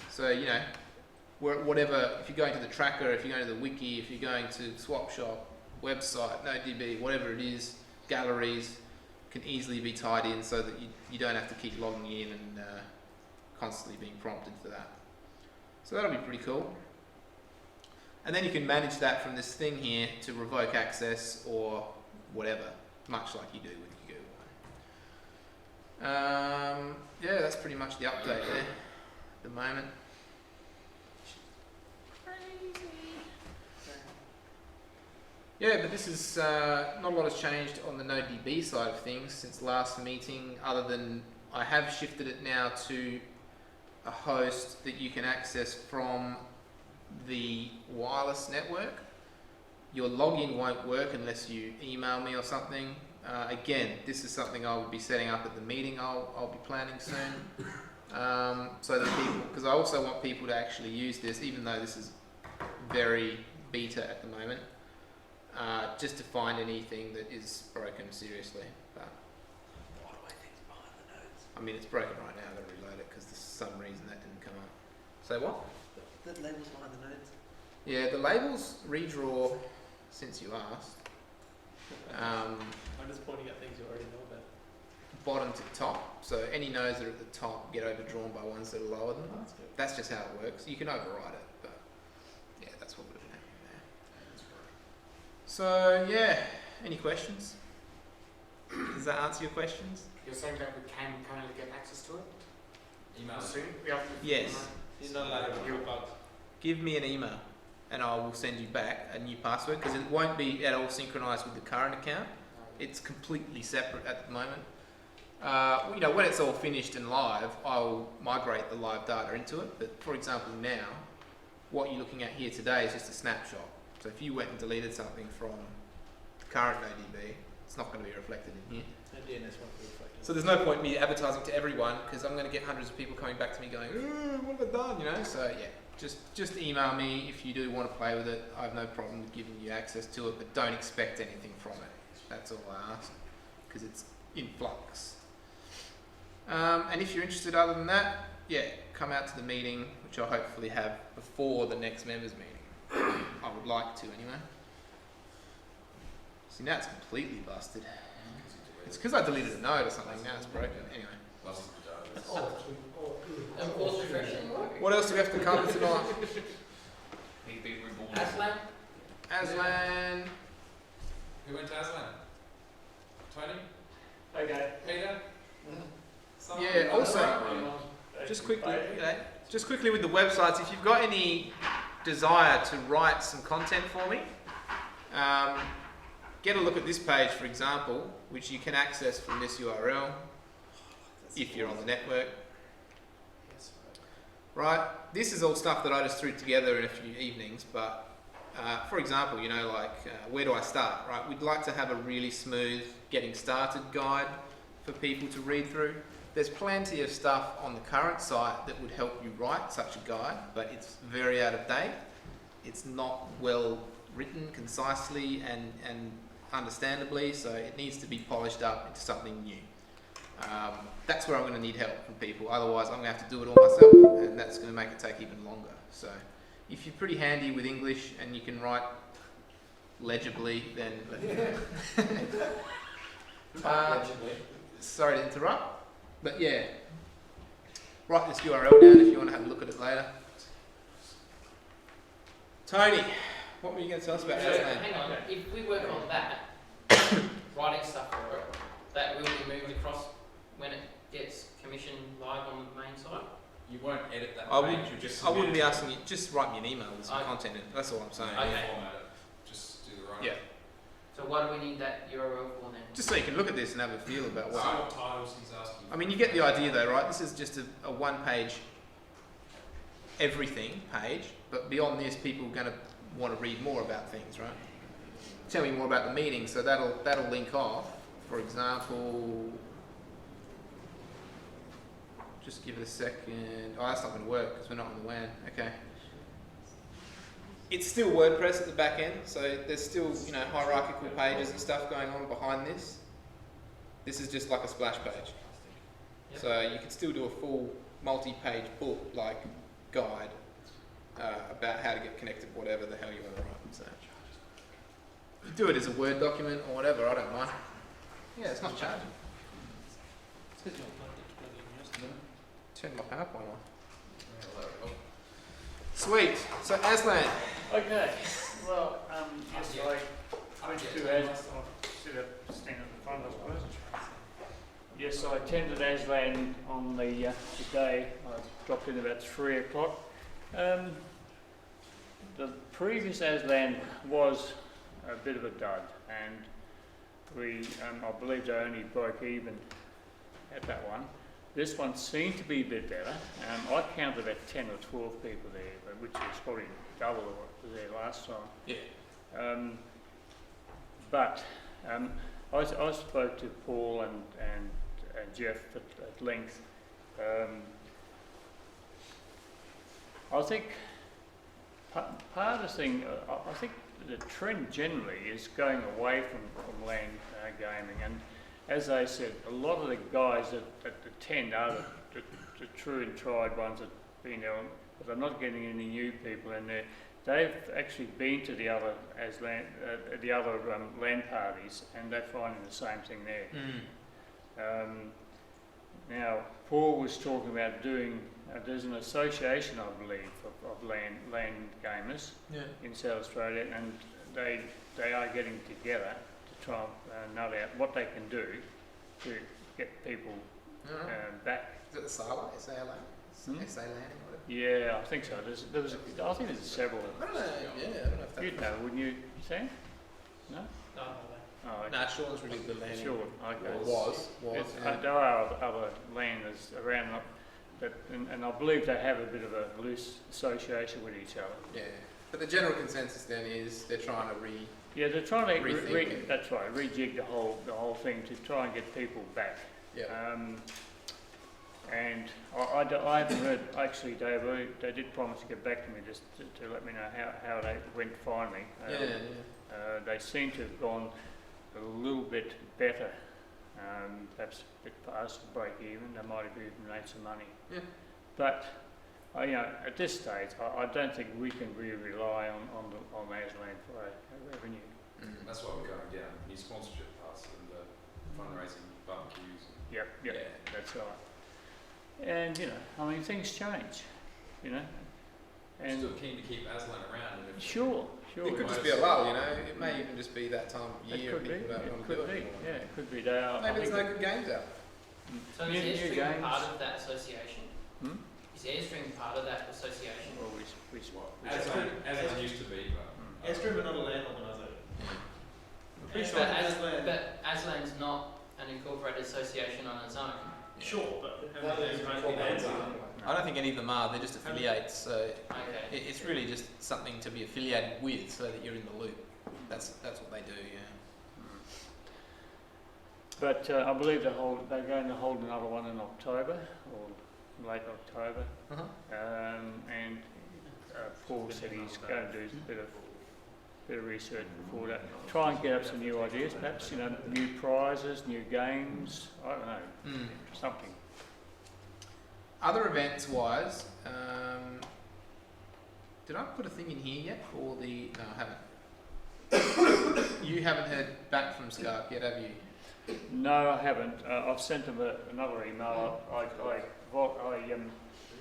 So, you know, whatever, if you're going to the tracker, if you're going to the wiki, if you're going to Swap Shop, website, NodeDB, whatever it is, galleries, can easily be tied in so that you don't have to keep logging in and constantly being prompted for that. So that'll be pretty cool. And then you can manage that from this thing here to revoke access or whatever, much like you do with Google. Yeah, that's pretty much the update there at the moment. Yeah, but this is, not a lot has changed on the NodeDB side of things since last meeting, other than I have shifted it now to a host that you can access from the wireless network. Your login won't work unless you email me or something. Again, this is something I will be setting up at the meeting I'll be planning soon. So that people, because I also want people to actually use this, even though this is very beta at the moment, just to find anything that is broken seriously. But I mean, it's broken right now. I've got to reload it because for some reason that didn't come up. Say what? The labels behind the nodes. Yeah, the labels redraw since you asked. I'm just pointing at things you already know about. Bottom to top, so any nodes that are at the top get overdrawn by ones that are lower than them. That's just how it works. You can override it, but yeah, that's what would have been happening there. So yeah, any questions? Does that answer your questions? You're saying that we can currently get access to it Email. soon? We have to Yes. You're not allowed to give bugs. Give me an email and I will send you back a new password because it won't be at all synchronized with the current account. It's completely separate at the moment. You know, when it's all finished and live, I'll migrate the live data into it. But for example, now, what you're looking at here today is just a snapshot. So if you went and deleted something from current NodeDB, it's not going to be reflected in here. No DNS won't be reflected. So there's no point in me advertising to everyone because I'm going to get hundreds of people coming back to me going, what have I done? You know. So yeah, just email me if you do want to play with it. I have no problem with giving you access to it, but don't expect anything from it. That's all I ask because it's in flux. And if you're interested other than that, yeah, come out to the meeting, which I'll hopefully have before the next members meeting. I would like to anyway. See, now it's completely busted. It's because I deleted a node or something, now it's broken. Anyway. Force refreshing. What else do we have to cover tonight? Need to be reborn. Aslan? Aslan. Who went to Aslan? Tony? Okay. Peter? Someone? Yeah, also, just quickly with the websites, if you've got any desire to write some content for me, get a look at this page, for example, which you can access from this URL if you're on the network. Right, this is all stuff that I just threw together in a few evenings, but for example, you know, like where do I start, right? We'd like to have a really smooth getting started guide for people to read through. There's plenty of stuff on the current site that would help you write such a guide, but it's very out of date. It's not well written concisely and understandably, so it needs to be polished up into something new. That's where I'm going to need help from people, otherwise I'm going to have to do it all myself, and that's going to make it take even longer. So if you're pretty handy with English and you can write legibly, then let me know. Sorry to interrupt, but yeah, write this URL down if you want to have a look at it later. Tony, what were you going to tell us about Aslan? Hang on, if we work on that, writing stuff for it, that will be moved across when it gets commissioned live on the main site? You won't edit that I page, wouldn't- you just I wouldn't be submit it. asking you, just write me an email with some Okay. content in it, that's all I'm saying. Okay. Format it. Just do the right. Yeah, So what do we need that URL for then? just so you can look at this and have a feel about So what... what titles he's asking? I mean, you get the idea though, right? This is just a one-page everything page, but beyond this, people are going to want to read more about things, right? Tell me more about the meeting, so that'll link off. For example, just give it a second. Oh, that's not going to work because we're not on the WAN. Okay. it's still WordPress at the back end, so there's still, you know, hierarchical pages and stuff going on behind this. This is just like a splash page. Yep. So you can still do a full multi-page book, like guide, about how to get connected, whatever the hell you want to write. So you do it as a Word document or whatever, I don't mind. Yeah, it's not charging. Turn my PowerPoint on. Sweet. So Aslan. Okay, well, yes, I went to Aslan, I'll stand at the front, I suppose. Yes, I attended Aslan on the day. I dropped in about 3 o'clock. The previous Aslan was a bit of a dud, and we, I believe they only broke even at that one. This one seemed to be a bit better. I counted about 10 or 12 people there, which was probably double of what was there last time. Yeah. But I spoke to Paul and Jeff at length. I think part of the thing, I think the trend generally is going away from land gaming, and as I said, a lot of the guys that attend are the true and tried ones that been there, but they're not getting any new people in there. They've actually been to the other LAN parties, and they're finding the same thing there. Now, Paul was talking about doing. There's an association, I believe, of land gamers in South Australia, and they are getting together to try and nut out what they can do to get people back. Is it the SALA? SALA? SALA or whatever? Yeah, I think so. I think there's several. I don't know. Yeah, I don't know if that. You'd know, wouldn't you, Sam? No. No, Oh, okay. Nah, Sean's really good landing. Sure. Okay. Or was. Yeah. There are other landers around, and I believe they have a bit of a loose association with each other. Yeah. But the general consensus then is they're trying to Yeah, they're trying to Rethink it. that's right, rejig the whole thing to try and get people back. Yeah. And I haven't heard, actually, they did promise to get back to me just to let me know how they went finally. They seem to have gone a little bit better, perhaps a bit past the break even. They might have even made some money. Yeah. But you know, at this stage, I don't think we can really rely on Aslan for a revenue. That's why we're going down new sponsorship paths and fundraising barbecues. Yep, Yeah. that's right. And you know, I mean, things change, you know. I'm And still keen to keep Aslan around. And if sure. It could just be a lull, you know. It may even just be that time of year and people don't want to do it anymore. Yeah, it could be. They are. Maybe there's no good games out. So New is Airstream games. part of that association? Hmm? Is Airstream part of that association? Well, Aslan used to be, but Airstream are not a land organisation. Yeah, sure Aslan- but Aslan's not an incorporated association on its own. Sure, but how many lands are? I don't think any of them are. They're just affiliates. So Okay. it's really just something to be affiliated with, so that you're in the loop. That's what they do. Yeah. But I believe they're going to hold another one in October or late October. Uh-huh. And Paul said he's going to do a bit of research before that. Try and get up some new ideas, perhaps, you know, new prizes, new games, I don't know, something. Other events wise, did I put a thing in here yet for the? No, I haven't. You haven't heard back from Scarp yet, have you? No, I haven't. I've sent them another email. I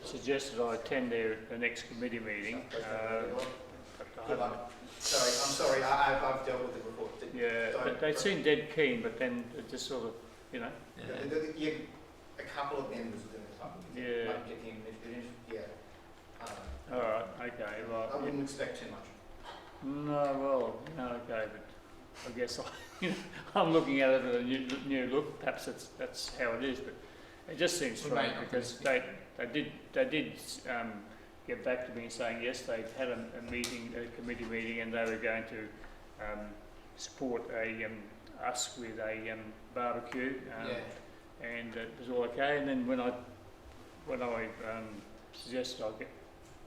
suggested I attend the next committee meeting. But I haven't. Sorry, I'm sorry, I've dealt with it before. Yeah, they seem dead keen, but then it just sort of, you know. A couple of members within the club. Yeah. Might get the yeah. I don't know. All right. Okay. Well. I wouldn't expect too much. No. Okay, but I guess I'm looking at it with a new look. Perhaps that's how it is, but it just seems strange because they did get back to me saying yes, they'd had a committee meeting, and they were going to support us with a barbecue, and it was all okay. And then when I suggested I get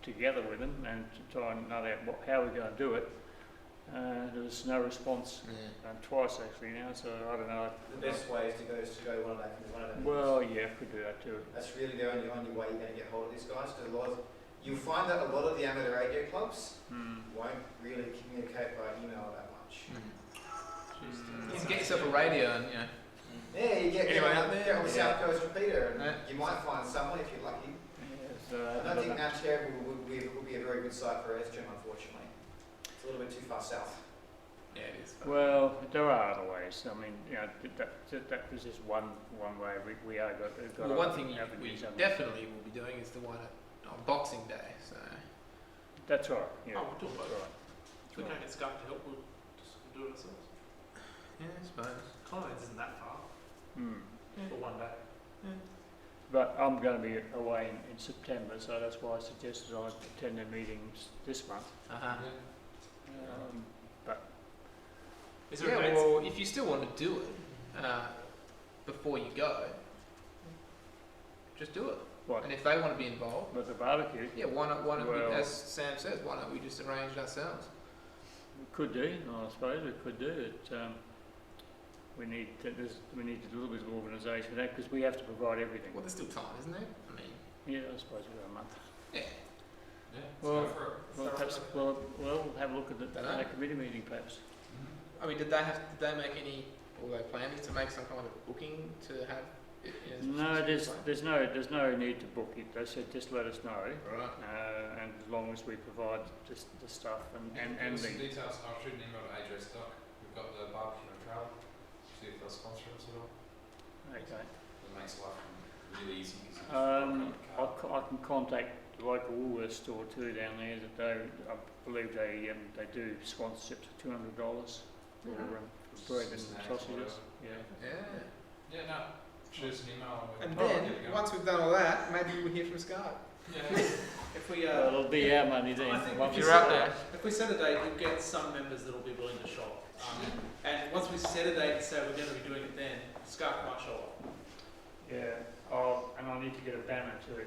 together with them and to try and know out how we're going to do it. There was no response twice actually now, so I don't know. The best way is to go to one of them. Well, yeah, could do that too. That's really the only way you're going to get hold of these guys. Because you'll find that a lot of the amateur radio clubs won't really communicate by email that much. You can get yourself a radio and, you know. Yeah, you get Anyone get on the South Coast repeater, and you might find someone if you're lucky. Yeah, so I don't think Nanterre would be a very good site for SGEM, unfortunately. It's a little bit too far south. Yeah, it is. Well, there are other ways. I mean, you know, that was just one way. We are got. Well, one thing we avenues, haven't we? definitely will be doing is the one on Boxing Day. So That's right. Yeah, Oh, we'll do that's both. right. If we can't get Skype to help, we'll just do it ourselves. yeah, I suppose. Collins isn't that far for one day. But I'm going to be away in September, so that's why I suggested I attend their meetings this month. But Is there a Yeah, date? well, if you still want to do it before you go, just do it. what? And if they want to be involved, With the barbecue, yeah, why not? Why not? Well- As Sam says, why don't we just arrange it ourselves? we could do. I suppose we could do it. We need a little bit of organisation for that because we have to provide everything. Well, there's still time, isn't there? I mean, Yeah, I suppose we've got a month. yeah. Yeah, Well, let's go for it. Well, perhaps we'll have a look at it Dunno. at a committee meeting, perhaps. I mean, did they make any? Or are they planning to make some kind of booking to have? It, you know, No, specific there's no need to book it. They said just let us know, time? Right. and as long as we provide just the stuff and Give us some the details. I'll shoot an email to AJ Stock. We've got the barbecue and travel. See if they'll sponsor us at all. okay. It makes life really easy. 'Cause you just I can contact the local Woolworths store too down there. That I believe they do sponsorships of $200 for bread and Snacks, sausages. whatever. Yeah. Yeah. Yeah, no. Shoot us an email. And we'll then get it going. once we've done all that, maybe we'll hear from Skype. Yeah. If we Well, it'll be our money then. I think once if we you You're set up it there. if we set a date, we'll get some members that will be willing to show up. And once we set a date and say we're going to be doing it then, Skype might show up. Yeah. Oh, and I need to get a banner too.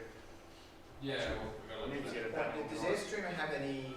Yeah, well, we've got I to need look to at get that. a banner. Does Airstreamer have any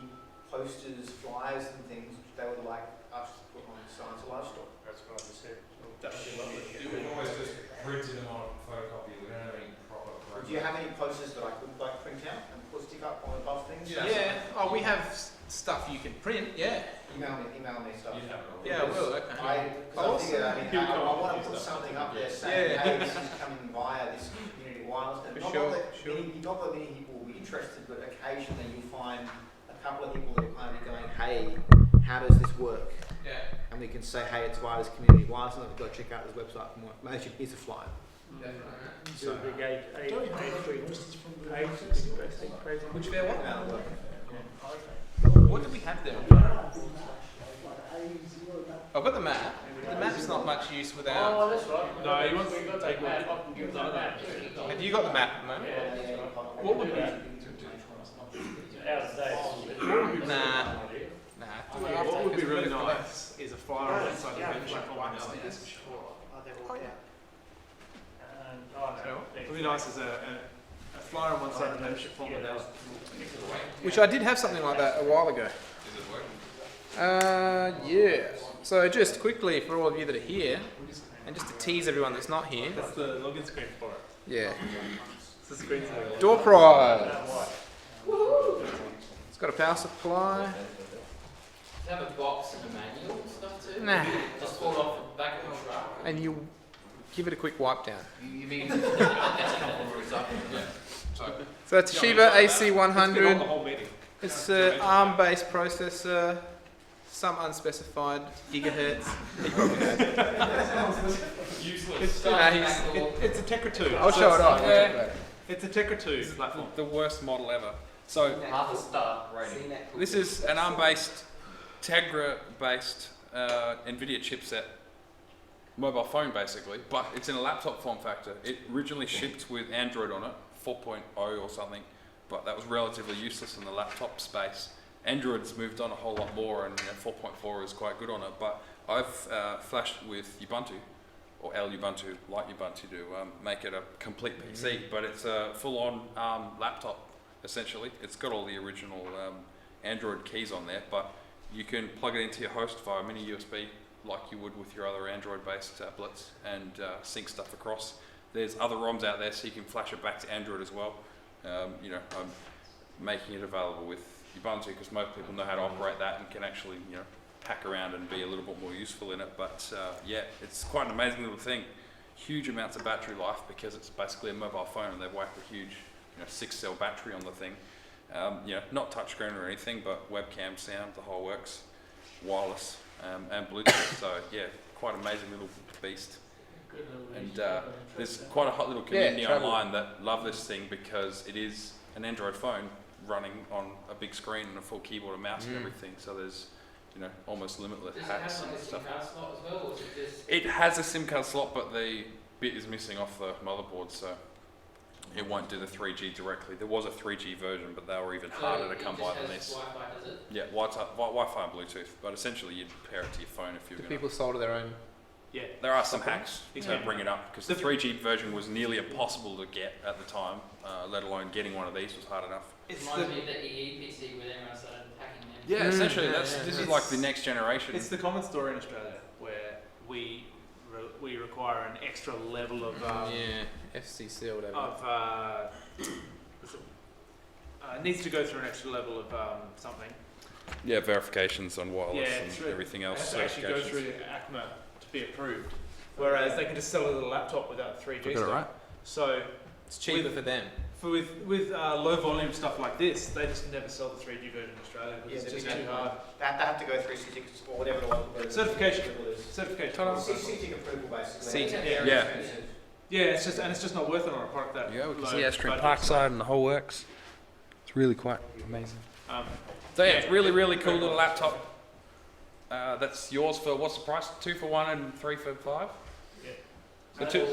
posters, flyers, and things they would like us to put on Science Livestock? That's what I just said. That would be lovely. You can always just print them on a photocopy. We don't have any proper Do you have any posters that I could like print out and put stick up on above things? Yeah. Yeah. Oh, we have stuff you can print. Yeah. Email me stuff. You'd have it all. Yeah, I will. Okay. I figure, I want to put something up there saying, Yeah. hey, this is coming via this community wireless. And For not, sure, that sure. not that many people will be interested, but occasionally you'll find a couple of people that are kind of going, hey, how does this work? Yeah. And we can say, hey, it's via this community wireless, and we've got to check out this website for more information. Here's a flyer. Definitely. So the big eight Which fair one? Amount of work. What do we have there? I've got the map. The map's not much use Oh, without. that's right. No, you want we got take that map. I can give that map. Have you got the map at the moment? What would be out of date? Nah. Nah. Do it after, What would be 'cause really we've got to nice is a flyer on the inside of the membership form downstairs. And, oh, no. What would be nice is a flyer on one side of the membership form and the other. Which I did have something like that a while ago. Is it working? Yeah. So just quickly for all of you that are here, and just to tease everyone that's not here. That's the login screen for it. Yeah. It's the screen saver. Door prize. It's got a power supply. Does it have a box and a manual and stuff too? Nah. Just fall off the back of the truck. And you give it a quick wipe down. You mean that's come from recycling? Yeah. So, So that's a Toshiba It's been on AC100. the whole meeting. It's an ARM-based processor, some unspecified gigahertz. Useless. It's a Tegra 2. I'll show it off. It's a Tegra 2 platform. The worst model ever. So Half a star rating. this is an ARM-based, Tegra-based NVIDIA chipset, mobile phone basically, but it's in a laptop form factor. It originally shipped with Android on it, 4.0 or something, but that was relatively useless in the laptop space. Android's moved on a whole lot more, and 4.4 is quite good on it, but I've flashed with Ubuntu, or Ubuntu, like Ubuntu, to make it a complete PC, but it's a full-on laptop. essentially. It's got all the original Android keys on there, but you can plug it into your host via mini USB like you would with your other Android-based tablets and sync stuff across. There's other ROMs out there, so you can flash it back to Android as well. You know, I'm making it available with Ubuntu because most people know how to operate that and can actually, you know, hack around and be a little bit more useful in it. But yeah, it's quite an amazing little thing. Huge amounts of battery life because it's basically a mobile phone, and they've whacked a huge, you know, 6-cell battery on the thing. You know, not touchscreen or anything, but webcam, sound, the whole works, wireless and Bluetooth. So yeah, quite amazing little beast. And there's quite a hot little community online that love this thing because it is an Android phone running on a big screen and a full keyboard and mouse and everything. So there's, you know, almost limitless Does it hacks have like and a SIM stuff. card slot as well, or is it just? It has a SIM card slot, but the bit is missing off the motherboard, so it won't do the 3G directly. There was a 3G version, but they were even harder to come by than this. Wi-Fi, does it? Yeah, Wi-Fi and Bluetooth, but essentially you'd pair it to your phone if you're Do going to. people solder their own? Yeah. There are some hacks Yeah. to bring it up, because the 3G version was nearly impossible to get at the time, let alone getting one of these was hard enough. It's Reminds the, me of the EE PC where everyone started hacking them. Yeah, essentially, yeah, this yeah. is like the next generation. it's the common story in Australia where we require an extra level of yeah, FCC or whatever. needs to go through an extra level of something. Yeah, verifications on wireless Yeah, and true. everything It else. has to actually go certifications. through ACMA to be approved, whereas they can just sell it as a laptop without 3G Got it stuff. right. So It's cheaper for them. with low volume stuff like this, they just never sell the 3G version in Australia because it's just too hard. They have to go through CTIC or whatever it was. Certification. Certification. CTIC approval basically. CTIC. Yeah. Yeah, it's just not worth it on a product that Yeah, we can low see Astrid budget. Parkside and the whole works. It's really quite amazing. Um, So yeah, Yeah. it's really, really cool little laptop. That's yours for, what's the price? 2 for 1 and 3 for 5? So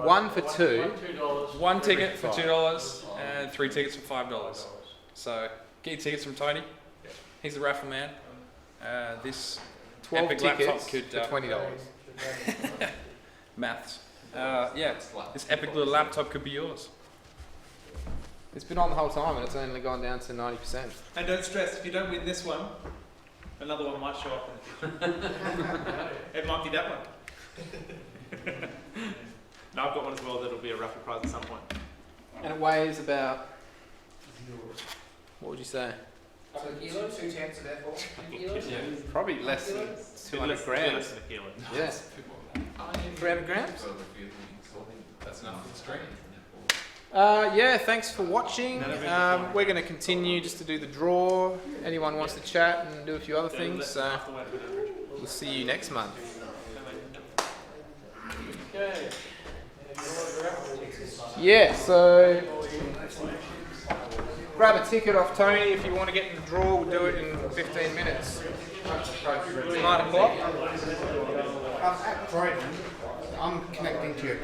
One for two. $2. One ticket for $2 and 3 tickets for $5. So get your tickets from Tony. He's the raffle man. This 12 epic laptop tickets could for $20. maths. Yeah, this epic little laptop could be yours. It's been on the whole time and it's only gone down to 90%. and don't stress, if you don't win this one, another one might show up in the future. It might be that one. No, I've got one as well that'll be a raffle prize at some point. And it weighs about, what would you say? Couple of kilos? 2 tenths of therefore. 2 kilos? Probably less than Less 200 grams. less than a kilo. Yeah. 300 grams? That's enough for the stream. Yeah, thanks for watching. We're going to continue just to do the draw. Anyone wants to chat and do a few other things, so we'll see you next month. Okay. Yeah, so grab a ticket off Tony if you want to get in the draw. We'll do it in 15 minutes. 9 o'clock. At Croydon, I'm connecting to your